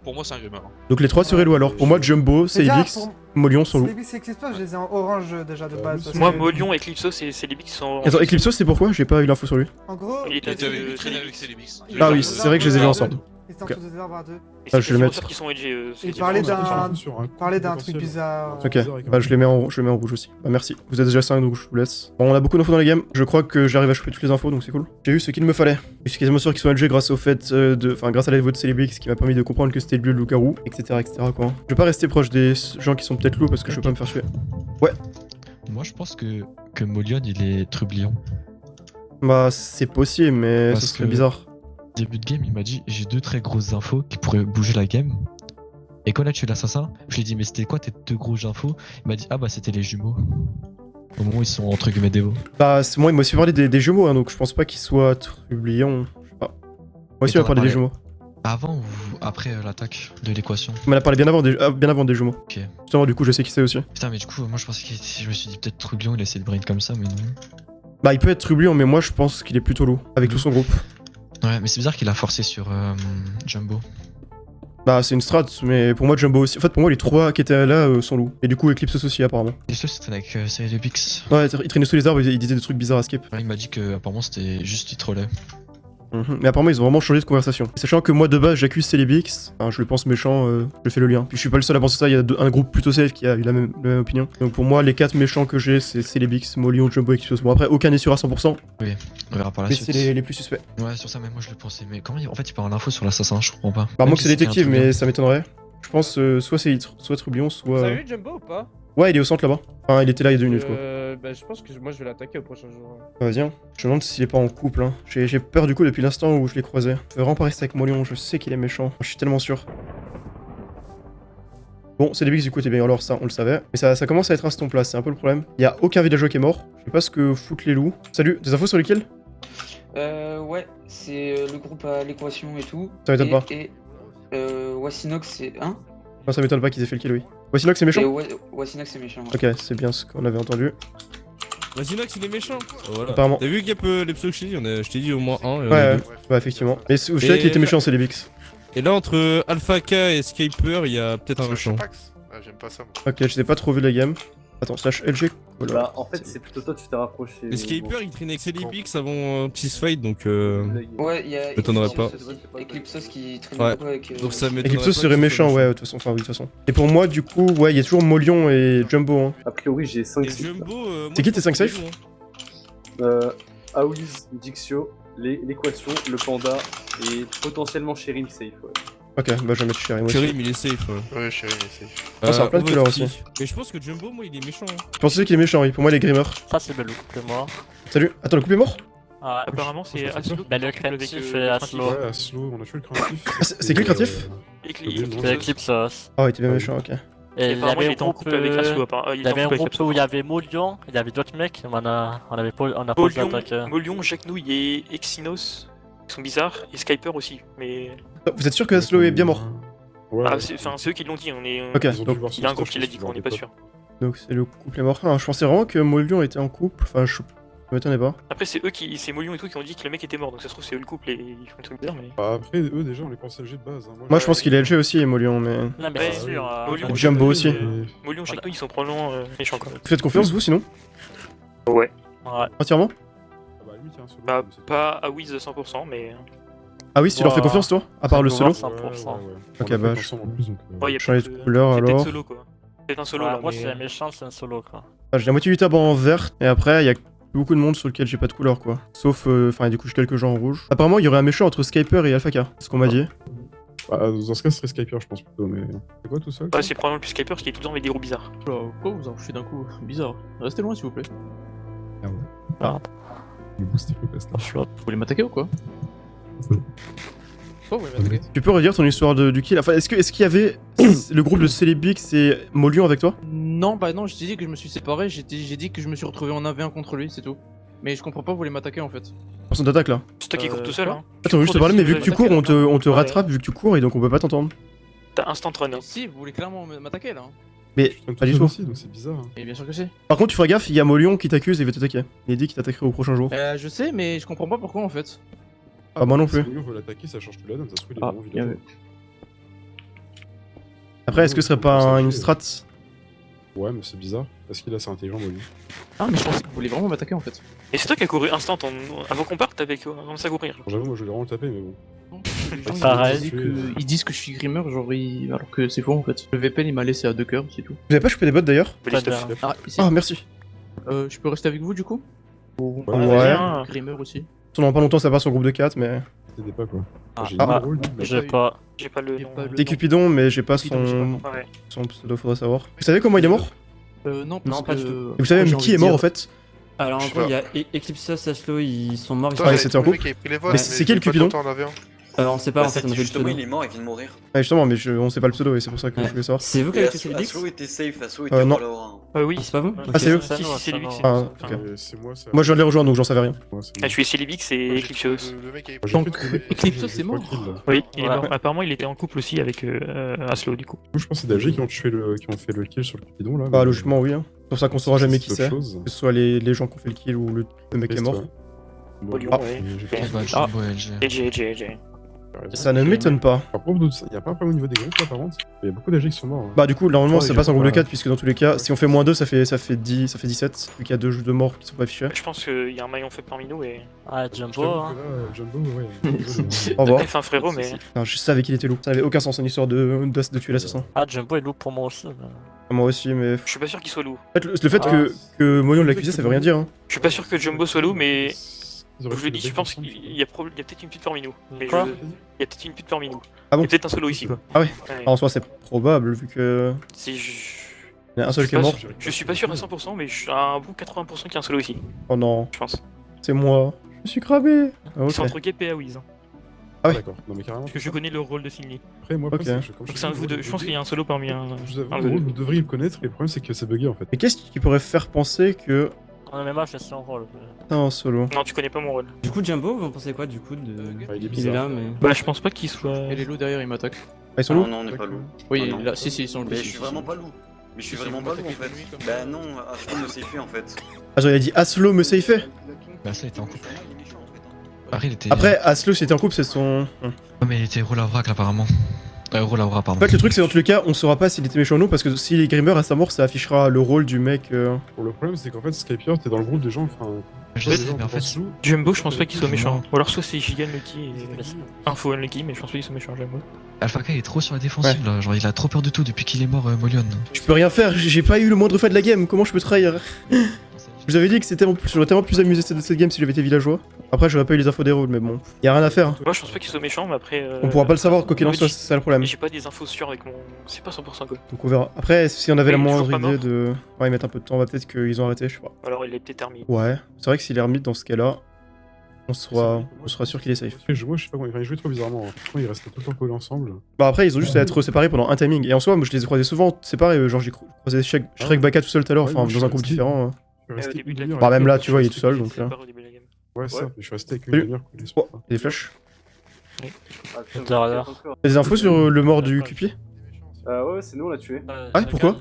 Pour moi c'est un grimmer. Donc les trois seraient loups alors. Pour moi Jumbo, c'est Elix, Molion sont loups. Les Bigs et Eclipsos, je les ai en orange déjà de base. Moi, Molion et Eclipsos, c'est les Bigs qui sont en orange. Attends, Eclipsos c'est pourquoi? J'ai pas eu l'info sur lui. En gros, il était avec les Bigs. Ah oui, c'est vrai que je les ai vus ensemble. Ils étaient en dessous des arbres à deux. Ah, je vais le mettre. Il parlait d'un truc bizarre. Ok, bah je les mets en rouge aussi. Bah merci. Vous êtes déjà 5 donc je vous laisse. Bon, on a beaucoup d'infos dans les games. Je crois que j'arrive à choper toutes les infos donc c'est cool. J'ai eu ce qu'il me fallait. Je suis quasiment sûr qu'ils sont LG grâce au fait grâce à la vote de Célébix qui m'a permis de comprendre que c'était lui le loup-garou, etc. quoi. Je vais pas rester proche des gens qui sont peut-être loups parce que je veux pas me faire tuer. Ouais. Moi je pense que Molion il est trublion. Bah c'est possible mais ce serait bizarre. Début de game, il m'a dit j'ai 2 très grosses infos qui pourraient bouger la game. Et quand on a tué l'assassin, je lui ai dit mais c'était quoi tes 2 grosses infos? Il m'a dit ah bah c'était les jumeaux. Au moment où ils sont entre guillemets dévots. Bah moi il m'a aussi parlé des jumeaux hein, donc je pense pas qu'ils soient trublions. Je sais pas. Moi aussi il m'a parlé des jumeaux. Avant ou après l'attaque de l'équation? Il m'en a parlé bien avant des jumeaux. Ok. Justement du coup je sais qui c'est aussi. Putain mais du coup moi je pensais je me suis dit peut-être trublion il a essayé de brain comme ça mais non. Bah il peut être trublion mais moi je pense qu'il est plutôt loup avec tout son groupe. Ouais, mais c'est bizarre qu'il a forcé sur Jumbo. Bah, c'est une strat, mais pour moi, Jumbo aussi. En fait, pour moi, les 3 qui étaient là sont loups. Et du coup, Eclipsos aussi, apparemment. Eclipsos, c'était avec Cyril Bix. Ouais, il traînait sous les arbres, il disait des trucs bizarres à Skip. Ouais, il m'a dit que, apparemment, c'était juste il trollait. Mais apparemment, ils ont vraiment changé de conversation. Sachant que moi, de base, j'accuse Célébix. Enfin, je le pense méchant, je fais le lien. Puis je suis pas le seul à penser ça, il y a un groupe plutôt safe qui a eu la même opinion. Donc pour moi, les 4 méchants que j'ai, c'est Célébix, Molion, Jumbo et Eclipsos. Bon, après, aucun n'est sûr à 100%. Oui, on verra par la suite. Mais c'est les plus suspects. Ouais, sur ça, mais moi je le pensais. Mais comment en fait, il parle l'info sur l'assassin, je comprends pas. Par moi que c'est détective, mais ça m'étonnerait. Je pense soit Trublion, soit. T'as vu Jumbo ou pas? Ouais, il est au centre là-bas. Enfin, il était là il y a 2 minutes quoi. Bah, je pense que moi je vais l'attaquer au prochain jour. Vas-y, hein. Je me demande s'il est pas en couple. Hein. J'ai peur du coup depuis l'instant où je l'ai croisé. Je vais vraiment pas rester avec Molion, je sais qu'il est méchant. Je suis tellement sûr. Bon, c'est des bigs du coup, t'es bien alors ça, on le savait. Mais ça commence à être à ce ton-là, c'est un peu le problème. Il y a aucun villageois qui est mort. Je sais pas ce que foutent les loups. Salut, des infos sur lesquels? Ouais, c'est le groupe à l'équation et tout. Ça m'étonne pas. Et Wasinox c'est 1. Non, ça m'étonne pas qu'ils aient fait le kill, oui. Wasinox c'est méchant? Wasinox c'est méchant. Ouais. Ok, c'est bien ce qu'on avait entendu. Wasinox il est méchant. Voilà. Apparemment. T'as vu Gap les pseudos que je t'ai dit? Je t'ai dit au moins 1. Ouais, effectivement. Mais je sais qu'il était méchant, c'est les Bix. Et là, entre Alpha K et Skyper, il y a peut-être un méchant. Ah, j'aime pas ça. Ok, je n'ai pas trop vu la game. Attends, slash LG. Voilà. Bah, en fait, c'est plutôt toi, tu t'es rapproché. Mais Skyper, il traînait avec Célibix avant un petit fight, donc. Ouais, il y a. M'étonnerait pas. Eclipsos qui traîne ouais. beaucoup avec. Donc ça m'étonnerait. Eclipsos serait méchant, ouais, de toute façon. Enfin, oui, de toute façon. Et pour moi, du coup, ouais, il y a toujours Molion et Jumbo. Hein. A priori, j'ai 5 safe. C'est qui tes 5 safe? Aouz, Dixio, l'équation, le panda et potentiellement Sherin safe, ouais. Ok, bah je vais mettre Chéri moi aussi. Chéri, il est safe. Ouais, Chéri, il est safe. Ah, c'est un plein de couleurs aussi. Mais je pense que Jumbo, moi, il est méchant. Je pensais qu'il est méchant, oui. Pour moi, il est Grimmer. Ça, c'est le couple est mort. Salut. Attends, le couple est mort? Apparemment, c'est Aslo. Bah, le créatif et Aslo. Ouais, Aslo, on a tué le créatif. C'est qui le créatif? C'est Eclipsos. Ah, ouais, il était bien méchant, ok. Et il y était en couple avec Aslo. Il y avait un groupe où il y avait Molion, il y avait d'autres mecs, on a posé l'attaque. Molion, Jack Nouille et Exynos, ils sont bizarres, et Skyper aussi, mais... Vous êtes sûr que Aslo est bien mort? Ouais. Ah, c'est eux qui l'ont dit, on est... Ok, donc il y a un groupe qui l'a dit, on n'est pas sûr. Donc c'est le couple est mort. Ah, je pensais vraiment que Molion était en couple, enfin je m'étonnais pas. Après c'est eux qui, c'est Molion et tout qui ont dit que le mec était mort, donc ça se trouve c'est eux le couple et ils font des trucs bizarres mais... Bah après eux déjà on les pense LG de base. Hein. Moi je pense qu'il est LG aussi et Molion mais... Non mais c'est sûr, Jumbo aussi. Molion, Jack Nouille ils sont probablement méchants quand même. Vous faites confiance vous sinon? Ouais. Entièrement? Bah pas à Wiz 100% mais... Ah oui, si tu leur fais confiance toi? À part le solo? 100%. Ok bah je change de couleur c'est alors. peut-être solo quoi. C'est un solo là. Moi c'est un méchant, c'est un solo quoi. J'ai la moitié du tab en vert et après il y a beaucoup de monde sur lequel j'ai pas de couleur quoi. Sauf, enfin du coup j'ai quelques gens en rouge. Apparemment il y aurait un méchant entre Skyper et Alphaka, c'est ce qu'on m'a dit. Bah, dans ce cas ce serait Skyper je pense plutôt mais... C'est quoi tout seul? Ouais c'est probablement plus Skyper parce qu'il est tout le temps avec des roues bizarres. Pourquoi vous en faites d'un coup? Bizarre. Restez loin s'il vous plaît. Ah ouais. Ah. Le boost est plus là. Vous voulez m'attaquer ou quoi? Pourquoi vous voulez m'attaquer? Tu peux redire ton histoire du kill? Enfin est-ce qu'il y avait le groupe de Célébix et Molion avec toi? Non, bah non, je t'ai dit que je me suis séparé, j'ai dit que je me suis retrouvé en 1v1 contre lui, c'est tout. Mais je comprends pas, vous voulez m'attaquer en fait. Personne t'attaque là. C'est toi qui cours tout seul hein. Attends, juste te parler, mais vu que tu cours, on te rattrape vu que tu cours et donc on peut pas t'entendre. T'as instant run hein. Si, vous voulez clairement m'attaquer là. Mais pas du tout. Aussi, donc c'est bizarre. Et bien sûr que c'est. Par contre, tu feras gaffe, il y a Molion qui t'accuse et il va t'attaquer. Il dit qu'il t'attaquerait au prochain jour. Je sais, mais je comprends pas pourquoi en fait. Ah, moi non plus. Si Molion veut l'attaquer, ça change tout la donne, ça se trouve il est Ah, vraiment bien vilain. vu. Après, est-ce que ce serait pas une strat? Ouais, mais c'est bizarre, parce qu'il est assez intelligent, Molion. Ah, mais je pensais que vous vouliez vraiment m'attaquer en fait. Et c'est toi qui as couru instant avant qu'on parte avec avant ça courir. J'avoue, moi je l'ai vraiment tapé, mais bon. Pareil. Ils disent que je suis Grimmer, genre alors que c'est faux en fait. Le VPN il m'a laissé à 2 cœurs, c'est tout. Vous avez pas chopé des bots d'ailleurs? Ah, ici. Ah, merci. Je peux rester avec vous du coup? Ouais. Grimmer aussi. Pendant pas longtemps, ça part sur le groupe de 4, mais. C'était pas quoi. J'ai pas. J'ai pas le nom. T'es Cupidon, mais j'ai pas son pseudo, faudrait savoir. Vous savez comment il est mort? Non, pas du tout. Et vous savez même qui est mort en fait? Alors en gros, il y a Eclipsos, Aslo, ils sont morts. Ouais, c'était en couple. Mais c'est qui le Cupidon? On sait pas en fait, on a fait le Justement, pseudo. il est mort, il vient de mourir. Ouais, justement, mais on sait pas le pseudo et c'est pour ça que je voulais savoir. C'est vous qui avez fait Célébix? Aslo était safe, Aslo était non. pour l'aura. Oui, c'est pas vous? Ah, c'est eux? Si, c'est lui. Ah, ok. C'est moi, ça. Moi je viens de les rejoindre donc j'en savais rien. Je suis Célibix et Eclipsos. Donc Eclipsos c'est mort? Oui, il est mort. Apparemment, il était en couple aussi avec Aslo du coup. Je pense que c'est DLG qui ont fait le kill sur le Cupidon là. Bah, logiquement, oui. C'est pour ça qu'on saura jamais qui c'est. Que chose. ce soit les gens qui ont fait le kill ou le mec qui est mort. LG. Ça ne m'étonne pas. Par contre, il y a pas un problème au niveau des groupes là par contre. Il y a beaucoup d'AG qui sont morts. Bah du coup normalement Ouais, ça passe en groupe de 4 ouais. puisque dans tous les cas si on fait moins 2 ça fait 17 vu qu'il y a 2 morts qui sont pas affichés. Je pense qu'il y a un maillon fait parmi nous et... Ah Jumbo hein. Jumbo ouais. Au revoir. F un frérot mais... Non, je savais qu'il était loup. Ça n'avait aucun sens en histoire de tuer l'assassin. Ah Jumbo est loup pour moi aussi. Moi aussi mais... Je suis pas sûr qu'il soit loup. En fait, le fait que Molion l'accusait ça veut rien dire hein. Je suis pas sûr que Jumbo soit loup mais... Je le dis, je pense qu'il y a peut-être une pute parmi nous. Mais Quoi il y a peut-être une pute parmi nous. Ah bon? Il y a peut-être un solo ici quoi. Ah ouais. Ouais. En soi c'est probable vu que... Si Il y a un seul qui est mort. Je suis pas sûr à 100% mais je suis à un bon 80% qu'il y a un solo ici. Oh non. Je pense. C'est moi. Je suis cramé. Ah, Ils sont entre Gap et Awiz. Ah ouais. D'accord. Non mais carrément. Parce que je connais le rôle de Signy. Après moi Ok. Donc c'est un vous deux. Je pense qu'il y a un solo parmi un. Vous devriez le connaître et le problème c'est que c'est bugué en fait. Mais qu'est-ce qui pourrait faire penser que... En MMA je suis en rôle. T'as un solo? Non tu connais pas mon rôle. Du coup, Jumbo, vous en pensez quoi du coup de. Il est là, mais. Bah je pense pas qu'il soit. Et les loups derrière ils m'attaquent. Ah ils sont loups? Non, on n'est pas loup. Oui, Ah, non. là, si, ils sont loups. Mais je suis vraiment pas loup. Mais je suis vraiment pas loup en fait. Bah non, Aslo me safeait en fait. Ah genre il a dit Aslo me safeait? Bah ça il était en couple. Ouais. Après Aslo s'il était en couple c'est son... Ouais mais il était rôle à vrac apparemment. Rôle à vrac pardon. En fait le truc c'est dans tous les cas on saura pas s'il était méchant ou non parce que s'il est Grimmer à sa mort ça affichera le rôle du mec Pour le problème c'est qu'en fait Skypier t'es dans le groupe des gens enfin... Je sais mais en fait... Jumbo je pense pas qu'il soit méchant. Ou alors soit c'est Giga Unlucky et... Info Unlucky mais je pense pas qu'il soit méchant Jumbo. Alphaka est trop sur la défensive là, genre il a trop peur de tout depuis qu'il est mort Molion. Je peux rien faire, j'ai pas eu le moindre fait de la game, comment je peux trahir? Je vous avais dit que j'aurais tellement plus amusé cette game si j'avais été villageois. Après, j'aurais pas eu les infos des rôles, mais bon, y a rien à faire. Moi je pense pas qu'ils soient méchants, mais après. On pourra pas le savoir, quoi qu'il en soit, c'est ça le problème. J'ai pas des infos sûres avec mon. C'est pas 100% quoi. Donc on verra. Après, si on avait la il est moindre toujours pas idée de. Ouais, mettre un peu de temps, peut-être qu'ils ont arrêté, je sais pas. Alors il est peut-être ermite. Ouais, c'est vrai que s'il est ermite dans ce cas-là, on sera sûr qu'il est safe. Moi, je sais pas comment ils jouaient trop bizarrement. Franchement, ils restaient tout le temps collés ensemble. Bah après, ils ont juste à être séparés pendant un timing. Et en soi, moi je les ai croisés souvent séparés. Genre, j'ai croisé Shrek Baka tout seul tout à l'heure, enfin, dans un groupe différent. Bah, même là, tu vois, il est tout seul donc là. Ouais, ça, mais je suis resté avec une demi-heure. Oh, il y a des flashs. Oui. T'as des infos sur le mort du Cupier? Ouais, c'est nous, on l'a tué. Ah, pourquoi?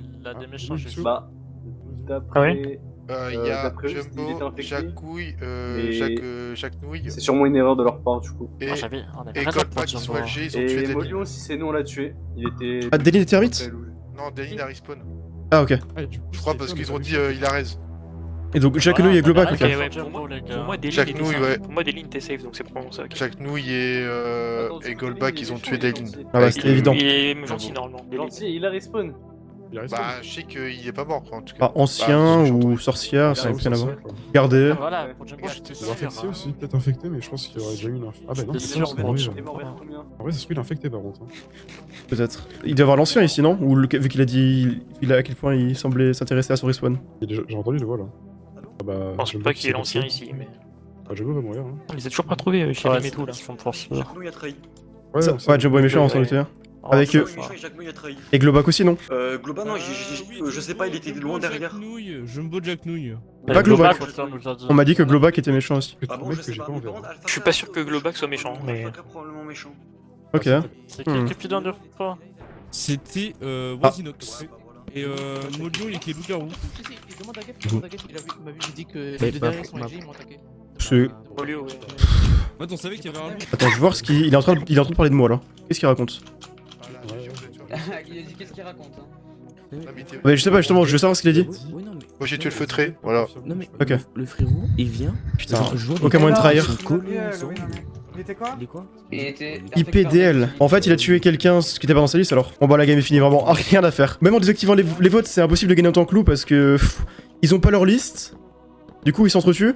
Bah, d'après. Il y a Jumbo, Jacques Couille, Jacques Nouille. C'est sûrement une erreur de leur part, du coup. Et Goldpack qui sont LG, ils ont tué Et Denis. Molion, si c'est nous, on l'a tué. Il était. Ah, Denis était ermite? Non, Denis il a respawn. Ah, ok. Je crois parce qu'ils ont dit il a raise. Et donc, Jacques Nouille et Globac, ok. Pour moi, Jacques Nouille, ouais. Pour moi, Deline était safe, donc c'est probablement ça. Jacques Nouille et Goldback, ils ont tué Deline. Ah bah, c'était évident. Il est gentil normalement. Gentil, il a respawn. Bah, je sais qu'il est pas mort, quoi, en tout cas. Ah, ancien ou sorcière, ça n'a rien à voir. Regardez. Voilà, pour Jumbo, j'étais sûr. Infecté aussi, peut-être infecté, mais je pense qu'il y aurait déjà eu une info. Ah bah non, C'est sûr, c'est pour vrai. Jumbo. En vrai, ça se trouve, il est infecté par contre. Peut-être. Il doit avoir l'ancien ici, non? Ou vu qu'il a dit à quel point il semblait s'intéresser à son respawn. J'ai entendu le voix là. Ah bah, Je pense pas qu'il y ait l'ancien ici, mais. Ah, Jumbo va mourir. Hein. On les a toujours pas trouvés chez les métaux là. Jacques Nouille a trahi. Ouais, Jumbo est méchant, sans doute. Avec eux. Et Globac aussi, non? Globac, non, je sais pas, il était loin derrière. Jumbo Jack Nouille. Pas Globac. On m'a dit que Globac était méchant aussi. Ah bon, je sais pas. Je suis pas sûr que Globac soit méchant, mais. Probablement méchant. Ok. C'est qui le plus de fois? C'était Wasinox. Et Molion, il était loup-garou. Demande à Gap, il m'avait dit que les deux derrière sont LG, ils m'ont attaqué. C'est. Attends, on savait qu'il y avait un loup. Attends, je vais voir ce qu'il est en train de parler de moi là. Qu'est-ce qu'il raconte? Il a dit qu'est-ce qu'il raconte hein. Mais je sais pas, justement, je veux savoir ce qu'il a dit. Moi j'ai tué le feutré, voilà. Non mais ok. Le frérot, il vient. Putain, aucun moyen de trahir. Il était quoi? Il était. IPDL. En fait, il a tué quelqu'un qui était pas dans sa liste alors. Bon bah la game est finie, vraiment, rien à faire. Même en désactivant les votes, c'est impossible de gagner en tant que loup parce que ils ont pas leur liste. Du coup, ils s'entretuent.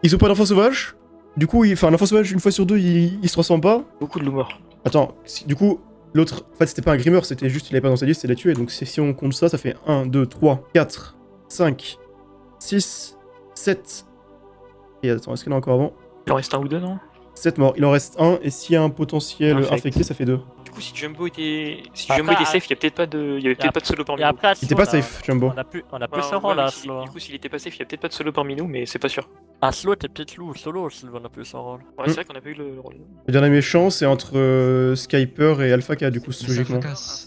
Ils ont pas d'enfants sauvages. Du coup, enfin, un enfant sauvage, une fois sur deux, il se transforme pas. Beaucoup de loups morts. Attends, du coup, l'autre, en fait, c'était pas un grimeur, c'était juste, il avait pas dans sa liste, il l'a tué. Donc si on compte ça, ça fait 1, 2, 3, 4, 5, 6, 7. Et attends, est-ce qu'il y en a encore avant? Il en reste un ou deux, non? 7 morts, il en reste un, et s'il y a un potentiel infecté, ça fait 2. Du coup, si Jumbo était safe, il y a peut-être pas de solo parmi nous. Il était pas safe, Jumbo. On a plus ce rôle là, Slow. Du coup, s'il était pas safe, il y a peut-être pas de solo parmi nous, mais c'est pas sûr. Ah, Slow était peut-être loup, solo, on a plus ce rôle. Ouais, c'est vrai qu'on a pas eu le rôle. Le dernier méchant, c'est entre Skyper et Alpha K, du coup, logiquement.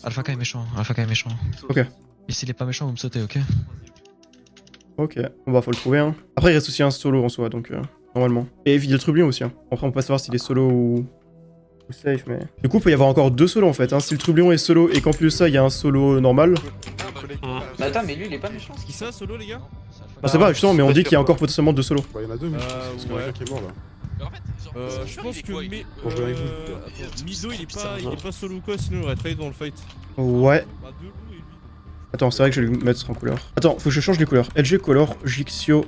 Alpha K est méchant, Alpha K est méchant. Ok. Et s'il est pas méchant, vous me sautez, ok? Ok, bon bah faut le trouver, hein. Après, il reste aussi un solo en soi, donc normalement. Et il y a le trublion aussi, hein. Après, on peut pas savoir s'il est solo ou safe, mais. Du coup, il peut y avoir encore 2 solos en fait, hein. Si le trublion est solo et qu'en plus de ça, il y a un solo normal. Mais attends, mais lui, il est pas méchant. C'est qui ça, solo, les gars? Ah, c'est pas, justement, mais on dit qu'il y a encore potentiellement 2 solos. Bah, il y en a 2, mais parce qu'il y en a un qui est mort là. Je pense que Mido il est pas solo ou quoi, sinon il aurait trahé dans le fight. Ouais. Attends, c'est vrai que je vais le mettre en couleur. Attends, faut que je change les couleurs. LG Color, Jixio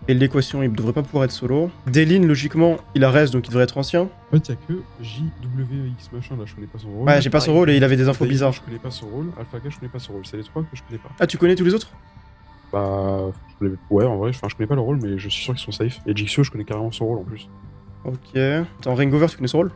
et l'équation, il devrait pas pouvoir être solo. Deline, logiquement, il a reste donc il devrait être ancien. En fait, il y a que JWX machin là, je connais pas son rôle. Ouais, j'ai pas son rôle et il avait des infos bizarres. Je connais pas son rôle, Alpha K, je connais pas son rôle. C'est les 3 que je connais pas. Ah, tu connais tous les autres? Bah. Ouais, en vrai, je connais pas leur rôle, mais je suis sûr qu'ils sont safe. Et Jixio, je connais carrément son rôle en plus. Ok. Attends, Ringover, tu connais son rôle?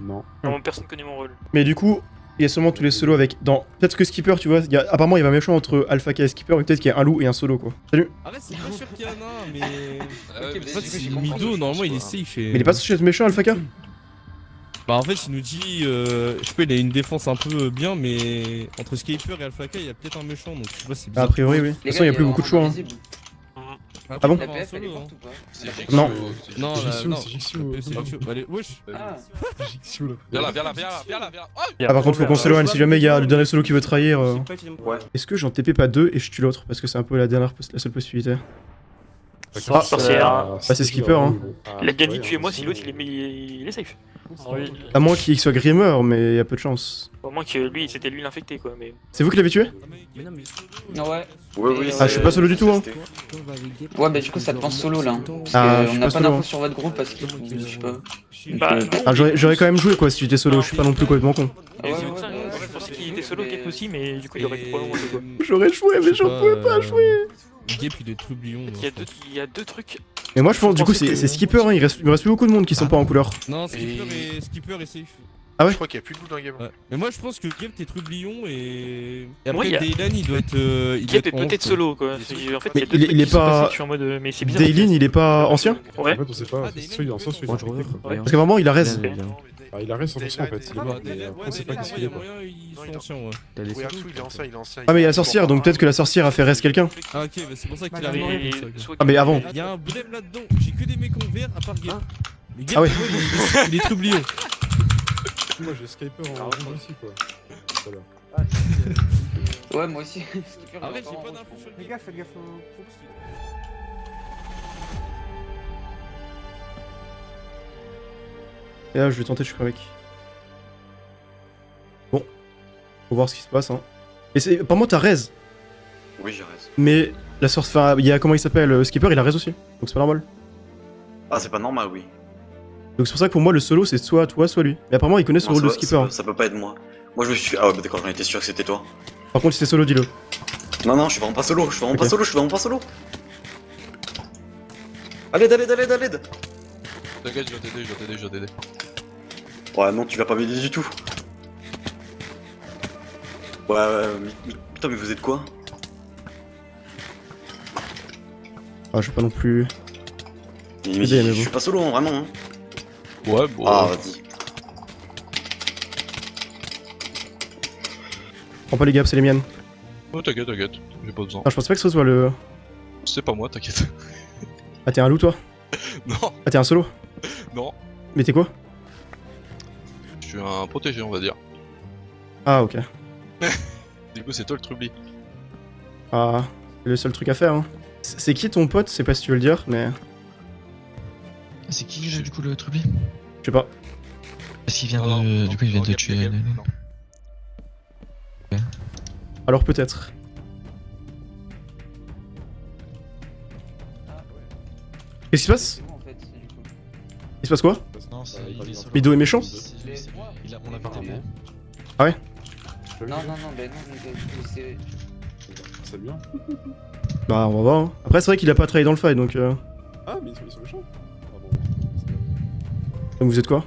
Non. Non, personne connaît mon rôle. Mais du coup, il y a seulement tous les solos avec. Peut-être que Skipper, tu vois, apparemment il y avait un méchant entre Alpha K et Skipper, mais peut-être qu'il y a un loup et un solo quoi. Salut. Arrête, c'est pas sûr qu'il y en a un, mais. En fait, c'est Mido, normalement il est safe. Mais il est pas censé être méchant, Alpha K? Bah en fait il nous dit, je sais pas, il a une défense un peu bien, mais entre Skyper et Alpha K il y a peut-être un méchant, donc je sais pas, c'est bizarre. A priori oui. De toute façon il y a plus beaucoup de choix. Hein. Ah bon? Non. Non, c'est Jixio. Allez, wesh. Jixio là. Viens là, viens là, viens là. Ah par contre faut qu'on s'éloigne si jamais il y a le dernier solo qui veut trahir. Est-ce que j'en TP pas 2 et je tue l'autre? Parce que c'est un peu la seule possibilité. Ah, c'est Skipper hein. Il a bien dit tuer moi si l'autre il est safe. Oui. À moins qu'il soit Grimmer, mais il y a peu de chance. Au moins que lui, c'était lui l'infecté quoi. Mais... C'est vous qui l'avez tué? Ouais. Oui, Ah, je suis pas solo du tout, hein. Ouais, bah du coup, ça te pense solo là. Hein. Parce Ah, je qu'on suis n'a pas pas solo, d'infos hein. sur votre groupe parce que. Je sais pas. Bah, Ah, j'aurais quand même joué quoi si j'étais solo, je suis pas non plus complètement con. Et c'est pour ça, je pensais qu'il était solo Gep aussi, mais du coup il aurait été probablement solo. J'aurais joué, mais j'en pouvais pas jouer. Gep il est trublion. Il y a deux trucs. Mais moi je pense du coup c'est Skipper, hein. Il me reste plus beaucoup de monde qui sont pas en couleur. Non, Skipper et safe. Ah ouais? Je crois qu'il y a plus de loup dans le game. Ouais. Mais moi je pense que Gep t'es trublion et Moi, après Daylan il doit être. Gep est peut-être solo quoi. En fait, mais il est pas. Je suis en mode. Mais c'est bizarre. Daylin il est pas ancien? Ouais. En fait, on sait pas. Soit il est ancien, soit il est infecté, quoi. Parce qu'à un moment il a raise. Ah, il a raison en fait. On sait pas qu'est-ce qu'il est quoi. Oui, Axou, il est ancien. Ah mais il y a la sorcière, donc peut-être que la sorcière a fait raise quelqu'un. Ah ok, bah c'est pour ça qu'il arrive. Ah mais avant. Il y a un blême là-dedans, j'ai que des mecs en vert à part Gep. Mais Gep, Ah ouais. il est trublion. Moi j'ai Skyper en rouge aussi quoi. Voilà. Ouais, moi aussi. Arrête, j'ai pas d'infos sur le Fais gaffe au. Et là je vais tenter de choper avec. Bon. Faut voir ce qui se passe hein. Et c'est. Par moi t'as raise. Oui, j'ai raise. Mais la source. Enfin, il y a comment il s'appelle Skipper il a raise aussi. Donc c'est pas normal. Ah, c'est pas normal, oui. Donc c'est pour ça que pour moi le solo c'est soit toi soit lui. Mais apparemment il connaît ce rôle de Skipper. Ça peut pas être moi. Moi je me suis. Ah ouais, bah d'accord, j'en étais sûr que c'était toi. Par contre si c'est solo dis-le. Non, non, je suis vraiment pas solo, je suis vraiment pas solo, je suis vraiment pas solo. À l'aide, à l'aide, à l'aide, à l'aide. T'inquiète, je vais t'aider. Ouais, non, tu vas pas m'aider du tout. Ouais, putain, mais vous êtes quoi? Ah, je vais pas non plus. Mais je suis pas solo, hein, vraiment. Hein. Ouais, bon. Ah, vas-y. Prends pas les gaps, c'est les miennes. Oh, t'inquiète, j'ai pas besoin. Ah, je pense pas que ce soit le. C'est pas moi, t'inquiète. Ah, t'es un loup toi? Non. Ah, t'es un solo? Non. Mais t'es quoi? Je suis un protégé, on va dire. Ah, ok. Du coup, c'est toi le trubli. Ah, c'est le seul truc à faire. Hein. C'est qui ton pote? Je sais pas si tu veux le dire, mais. C'est qui du coup le trubli? Je sais pas. Parce qu'il vient de. Du coup, il vient de tuer. Alors peut-être. Qu'est-ce qui se passe? Il se passe quoi? Non, Mido est méchant? On l'a pas revu. Ah ouais? Non, mais c'est. C'est bien. Bah, on va voir. Hein. Après, c'est vrai qu'il a pas travaillé dans le fight donc. Ah, mais ils sont méchants. Donc vous êtes quoi?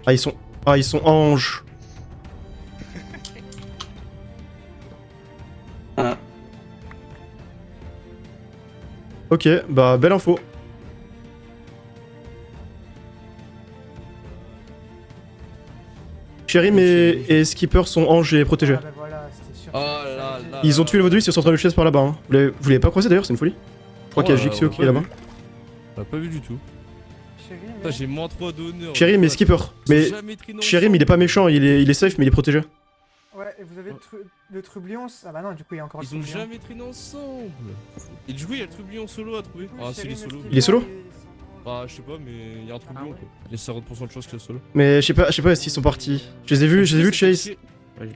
Ah, ils sont anges. Ah. Ok, bah, belle info. Cherim et Skipper sont anges et protégés. Ils ont tué le vaudou, ils sont en train de chaise par là-bas. Hein. Vous l'avez pas croisé d'ailleurs, c'est une folie. Je crois qu'il y a Jixio qui est là-bas. On l'a pas vu du tout. J'ai moins 3 d'honneur. Cherim et Skipper. Mais Cherim il est pas méchant, il est safe mais il est protégé. Ouais, et vous avez le trublion. Ah bah non, du coup il y a encore le Ils ont trublion. jamais traîné ensemble. Et du coup, il y a le trublion solo à trouver. Ah, c'est les solos. Il est solo? Bah, je sais pas, mais il y a un trublion quoi. Il y a 50% de chances qu'il soit solo. Mais je sais pas s'ils sont partis. Je les ai vus Chase.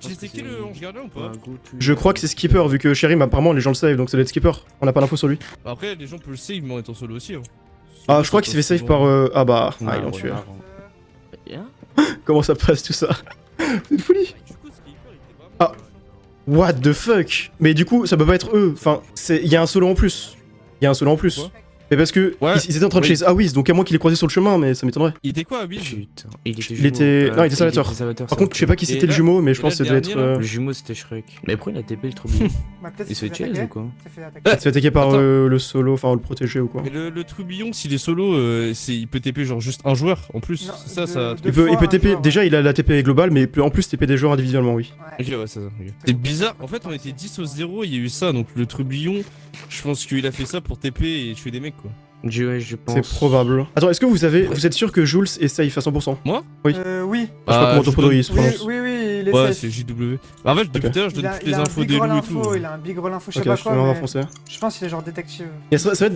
C'était qui le ange gardien ou pas? Je crois que c'est Skipper vu que Cherim apparemment les gens le savent donc ça doit être Skipper. On a pas l'info sur lui. Bah après, les gens peuvent le save mais en étant solo aussi. Hein. Ah, je crois qu'il s'est fait save par. Ah bah. Ah, ils l'ont tué. Comment ça passe tout ça? C'est une folie. Ah. What the fuck? Mais du coup, ça peut pas être eux. Enfin, il y a un solo en plus. Il y a un solo en plus. Mais parce que ils étaient en train de chase Awiz, donc à moins qu'il ait croisé sur le chemin, mais ça m'étonnerait. Il était quoi Awiz? Putain, il était. Non, il était Salvator. Par contre, je sais pas qui c'était le jumeau, mais je pense que ça devait être. Le jumeau c'était Shrek. Mais pourquoi il a TP le trublion? Il se fait chase ou quoi? Il se fait attaquer par le solo, enfin le protégé ou quoi. Mais le trublion, s'il est solo, il peut TP genre juste un joueur en plus. Ça. Il peut TP. Déjà, il a la TP globale, mais il peut en plus TP des joueurs individuellement, oui. Ok, ouais, c'est ça. C'est bizarre. En fait, on était 10 au 0, il y a eu ça, donc le trublion, je pense qu'il a fait ça pour TP et tuer des mecs quoi. Je pense. C'est probable. Attends, est-ce que vous êtes sûr que Jules est safe à 100%? Moi? Oui. Oui. Je sais pas comment ton podo il se prononce. Oui, il est ouais, ça. C'est JW. En fait, depuis tout à l'heure, je donne toutes les infos des loups et tout. Il a un big roll info, je sais Ok, pas je te mets en quoi. français. Je pense qu'il est genre détective. En fait, ça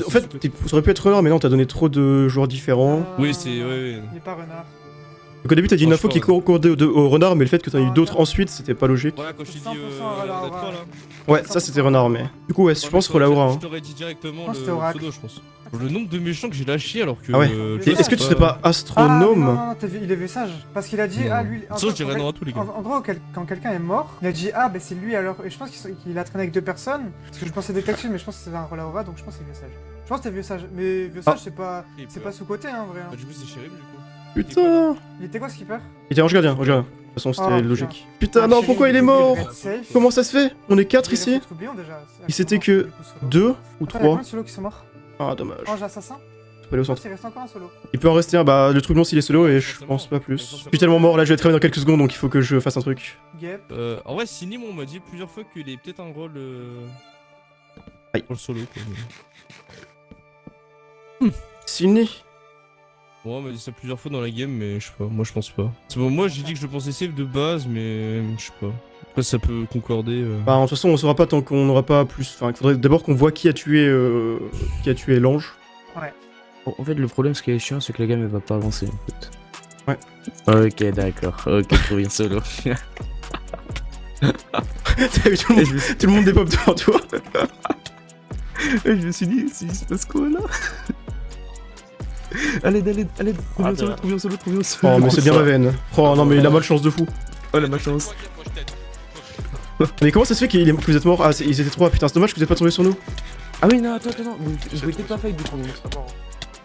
aurait pu être renard, mais non, t'as donné trop de joueurs différents. Oui, c'est. Ouais. Il est pas renard. Donc au début t'as dit une info qui concordait au renard, mais le fait que t'en as eu d'autres ensuite, c'était pas logique. Ouais, quand je t'ai dit Relaura. Ouais, ça c'était renard, mais... Du coup ouais, je pense Relaura. Je t'aurais dit directement Non, le c'était Oracle. pseudo, je pense. Le nombre de méchants que j'ai lâché alors que... Ah ouais. Et est-ce que tu serais pas astronome? Non, il est vu sage. Parce qu'il a dit, ah lui. Ça, je dirais non à tous les gars. En gros, quand quelqu'un est mort, il a dit, ah bah c'est lui alors. Et je pense qu'il a traîné avec 2 personnes. Parce que je pensais détective, mais je pense que c'est un Relaura, donc je pense que c'est vieux sage. Je pense que c'est vieux sage. Mais vieux sage, c'est pas sous-côté, hein, vrai. Bah, du coup, c'est Shérif, du coup. Putain. Il était quoi, Skipper? Il était ange gardien, ange gardien. De toute façon, c'était logique. Putain, Ah, non, Shérif, pourquoi il est devait mort? être safe. Comment ça se fait? On est 4 Il est ici? contre Oublion, déjà. Il s'était que 2 ou Il y a 3. combien de solos qui sont morts? Ah, dommage. Ange assassin? Je peux aller au centre. Il reste encore un solo. Il peut en rester un, bah le trublon s'il est solo et je pense pas plus. Je suis tellement mort là, je vais être crever dans quelques secondes donc il faut que je fasse un truc. En vrai, Cindy, on m'a dit plusieurs fois qu'il ait peut-être un rôle. Rôle solo quoi. Cindy? Ouais, on m'a dit ça plusieurs fois dans la game, mais je sais pas, moi je pense pas. C'est bon, moi j'ai dit que je le pensais safe de base, mais je sais pas. Après ça peut concorder. Bah de toute façon on saura pas tant qu'on n'aura pas plus. Enfin il faudrait d'abord qu'on voit qui a tué l'ange. Ouais. En fait le problème ce qui est chiant c'est que la game elle va pas avancer en fait. Ouais. Ok d'accord, ok trop bien solo. T'as vu tout le monde dépop devant toi. Je me suis dit, il se passe quoi là? Allez, trouvions solo. Oh mais c'est bien ma veine. Oh non mais il a malchance de fou. Oh la malchance. Mais comment ça se fait que vous êtes morts? Ah ils étaient 3, putain c'est dommage que vous êtes pas tombé sur nous. Ah oui non attends, vous pouvez peut-être pas fight du coup.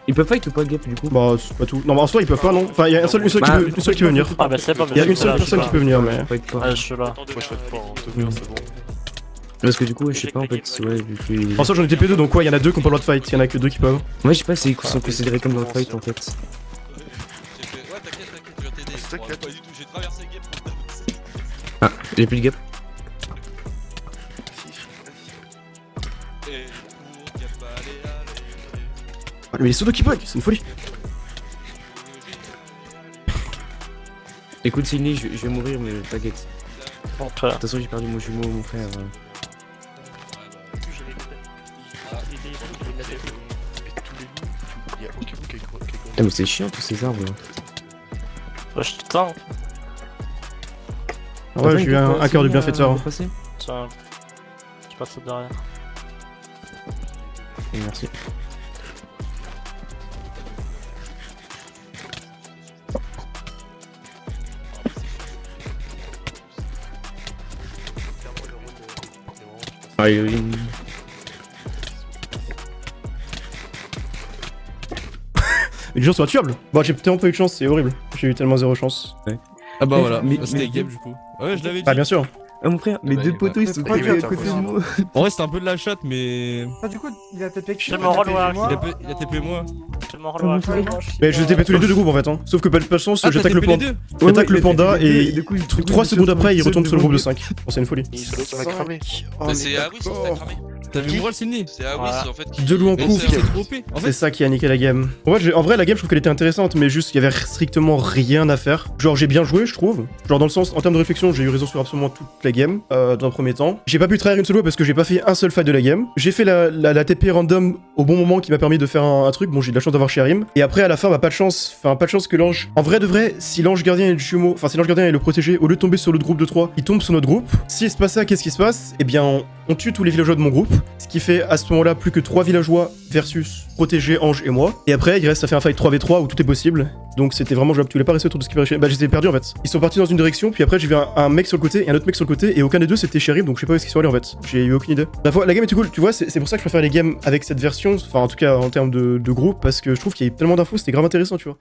Ils peuvent fight ou pas Gap du coup? Bah c'est pas tout. Non bah en soi ils peuvent pas non. Enfin il y a une seule qui peut venir. Ah bah c'est pas. Il y a une seule personne qui peut venir mais... Ah je suis là. Moi je fais pas, c'est bon. Parce que du coup je sais pas en fait, ouais vu que... En soi j'en ai TP2 donc ouais il y en a 2 qui ont pas le droit de fight, il y en a que 2 qui peuvent. Moi je sais pas si ils sont considérés comme dans le fight en fait. Ouais t'inquiète, je viens t'aider. Pas du tout, j'ai traversé le gap. Ah, j'ai plus de Gap. Ah mais les pseudos qui bug, c'est une folie. Écoute Sidney, je vais mourir mais t'inquiète. Bon, de toute façon j'ai perdu mon jumeau, mon frère. Putain mais c'est chiant tous ces arbres là. Ouais, je t'attends. Ouais j'ai eu un cœur du bienfaiteur. Tiens, je passe derrière. Et merci. Aïe oui. Les gens sont intuables. Bon j'ai tellement pas eu de chance, c'est horrible. J'ai eu tellement 0 chance. Ouais. Ah bah voilà, c'était game du coup. Ouais je l'avais dit. Ah bien sûr. Ah mon frère, mes deux poteaux ils sont collés à côté de moi. En vrai c'était un peu de la chatte mais... Ah du coup il a TP Je m'en reloi. Il a TP moi. Je m'en reloi. Mais je TP tous les deux de groupe en fait hein. Sauf que pas de chance, j'attaque le panda. J'attaque le panda et 3 secondes après il retombe sur le groupe de 5. Bon c'est une folie. Ça va cramer. Mais c'est Awis qui t'a cramé. T'as vu moi le Sidney? C'est Awis en fait qui... 2 loups en coup. C'est ça qui a niqué la game. En vrai la game je trouve qu'elle était intéressante mais juste il y avait strictement rien à faire. Genre j'ai bien joué je trouve. Genre dans le sens en termes de réflexion j'ai eu raison sur absolument toute la game dans un premier temps. J'ai pas pu trahir une seule fois parce que j'ai pas fait un seul fight de la game. J'ai fait la TP random au bon moment qui m'a permis de faire un truc. Bon j'ai de la chance d'avoir Sharim. Et après à la fin bah pas de chance que l'ange... En vrai de vrai si l'ange gardien est le jumeau, enfin si l'ange gardien est le protégé, au lieu de tomber sur l'autre groupe de 3, il tombe sur notre groupe. S'il se passe ça, qu'est-ce qui se passe? Eh bien on tue tous les villageois de mon groupe. Ce qui fait à ce moment-là plus que 3 villageois versus protégé, ange et moi. Et après il reste à faire un fight 3v3 où tout est possible. Donc c'était vraiment jouable, tu voulais pas rester autour de ce qui paraissait. Bah j'étais perdu en fait. Ils sont partis dans une direction, puis après j'ai vu un mec sur le côté et un autre mec sur le côté, et aucun des deux c'était Shérif, donc je sais pas où est-ce qu'ils sont allés en fait. J'ai eu aucune idée. La game était cool, tu vois, c'est pour ça que je préfère les games avec cette version, enfin en tout cas en termes de groupe, parce que je trouve qu'il y a tellement d'infos, c'était grave intéressant, tu vois.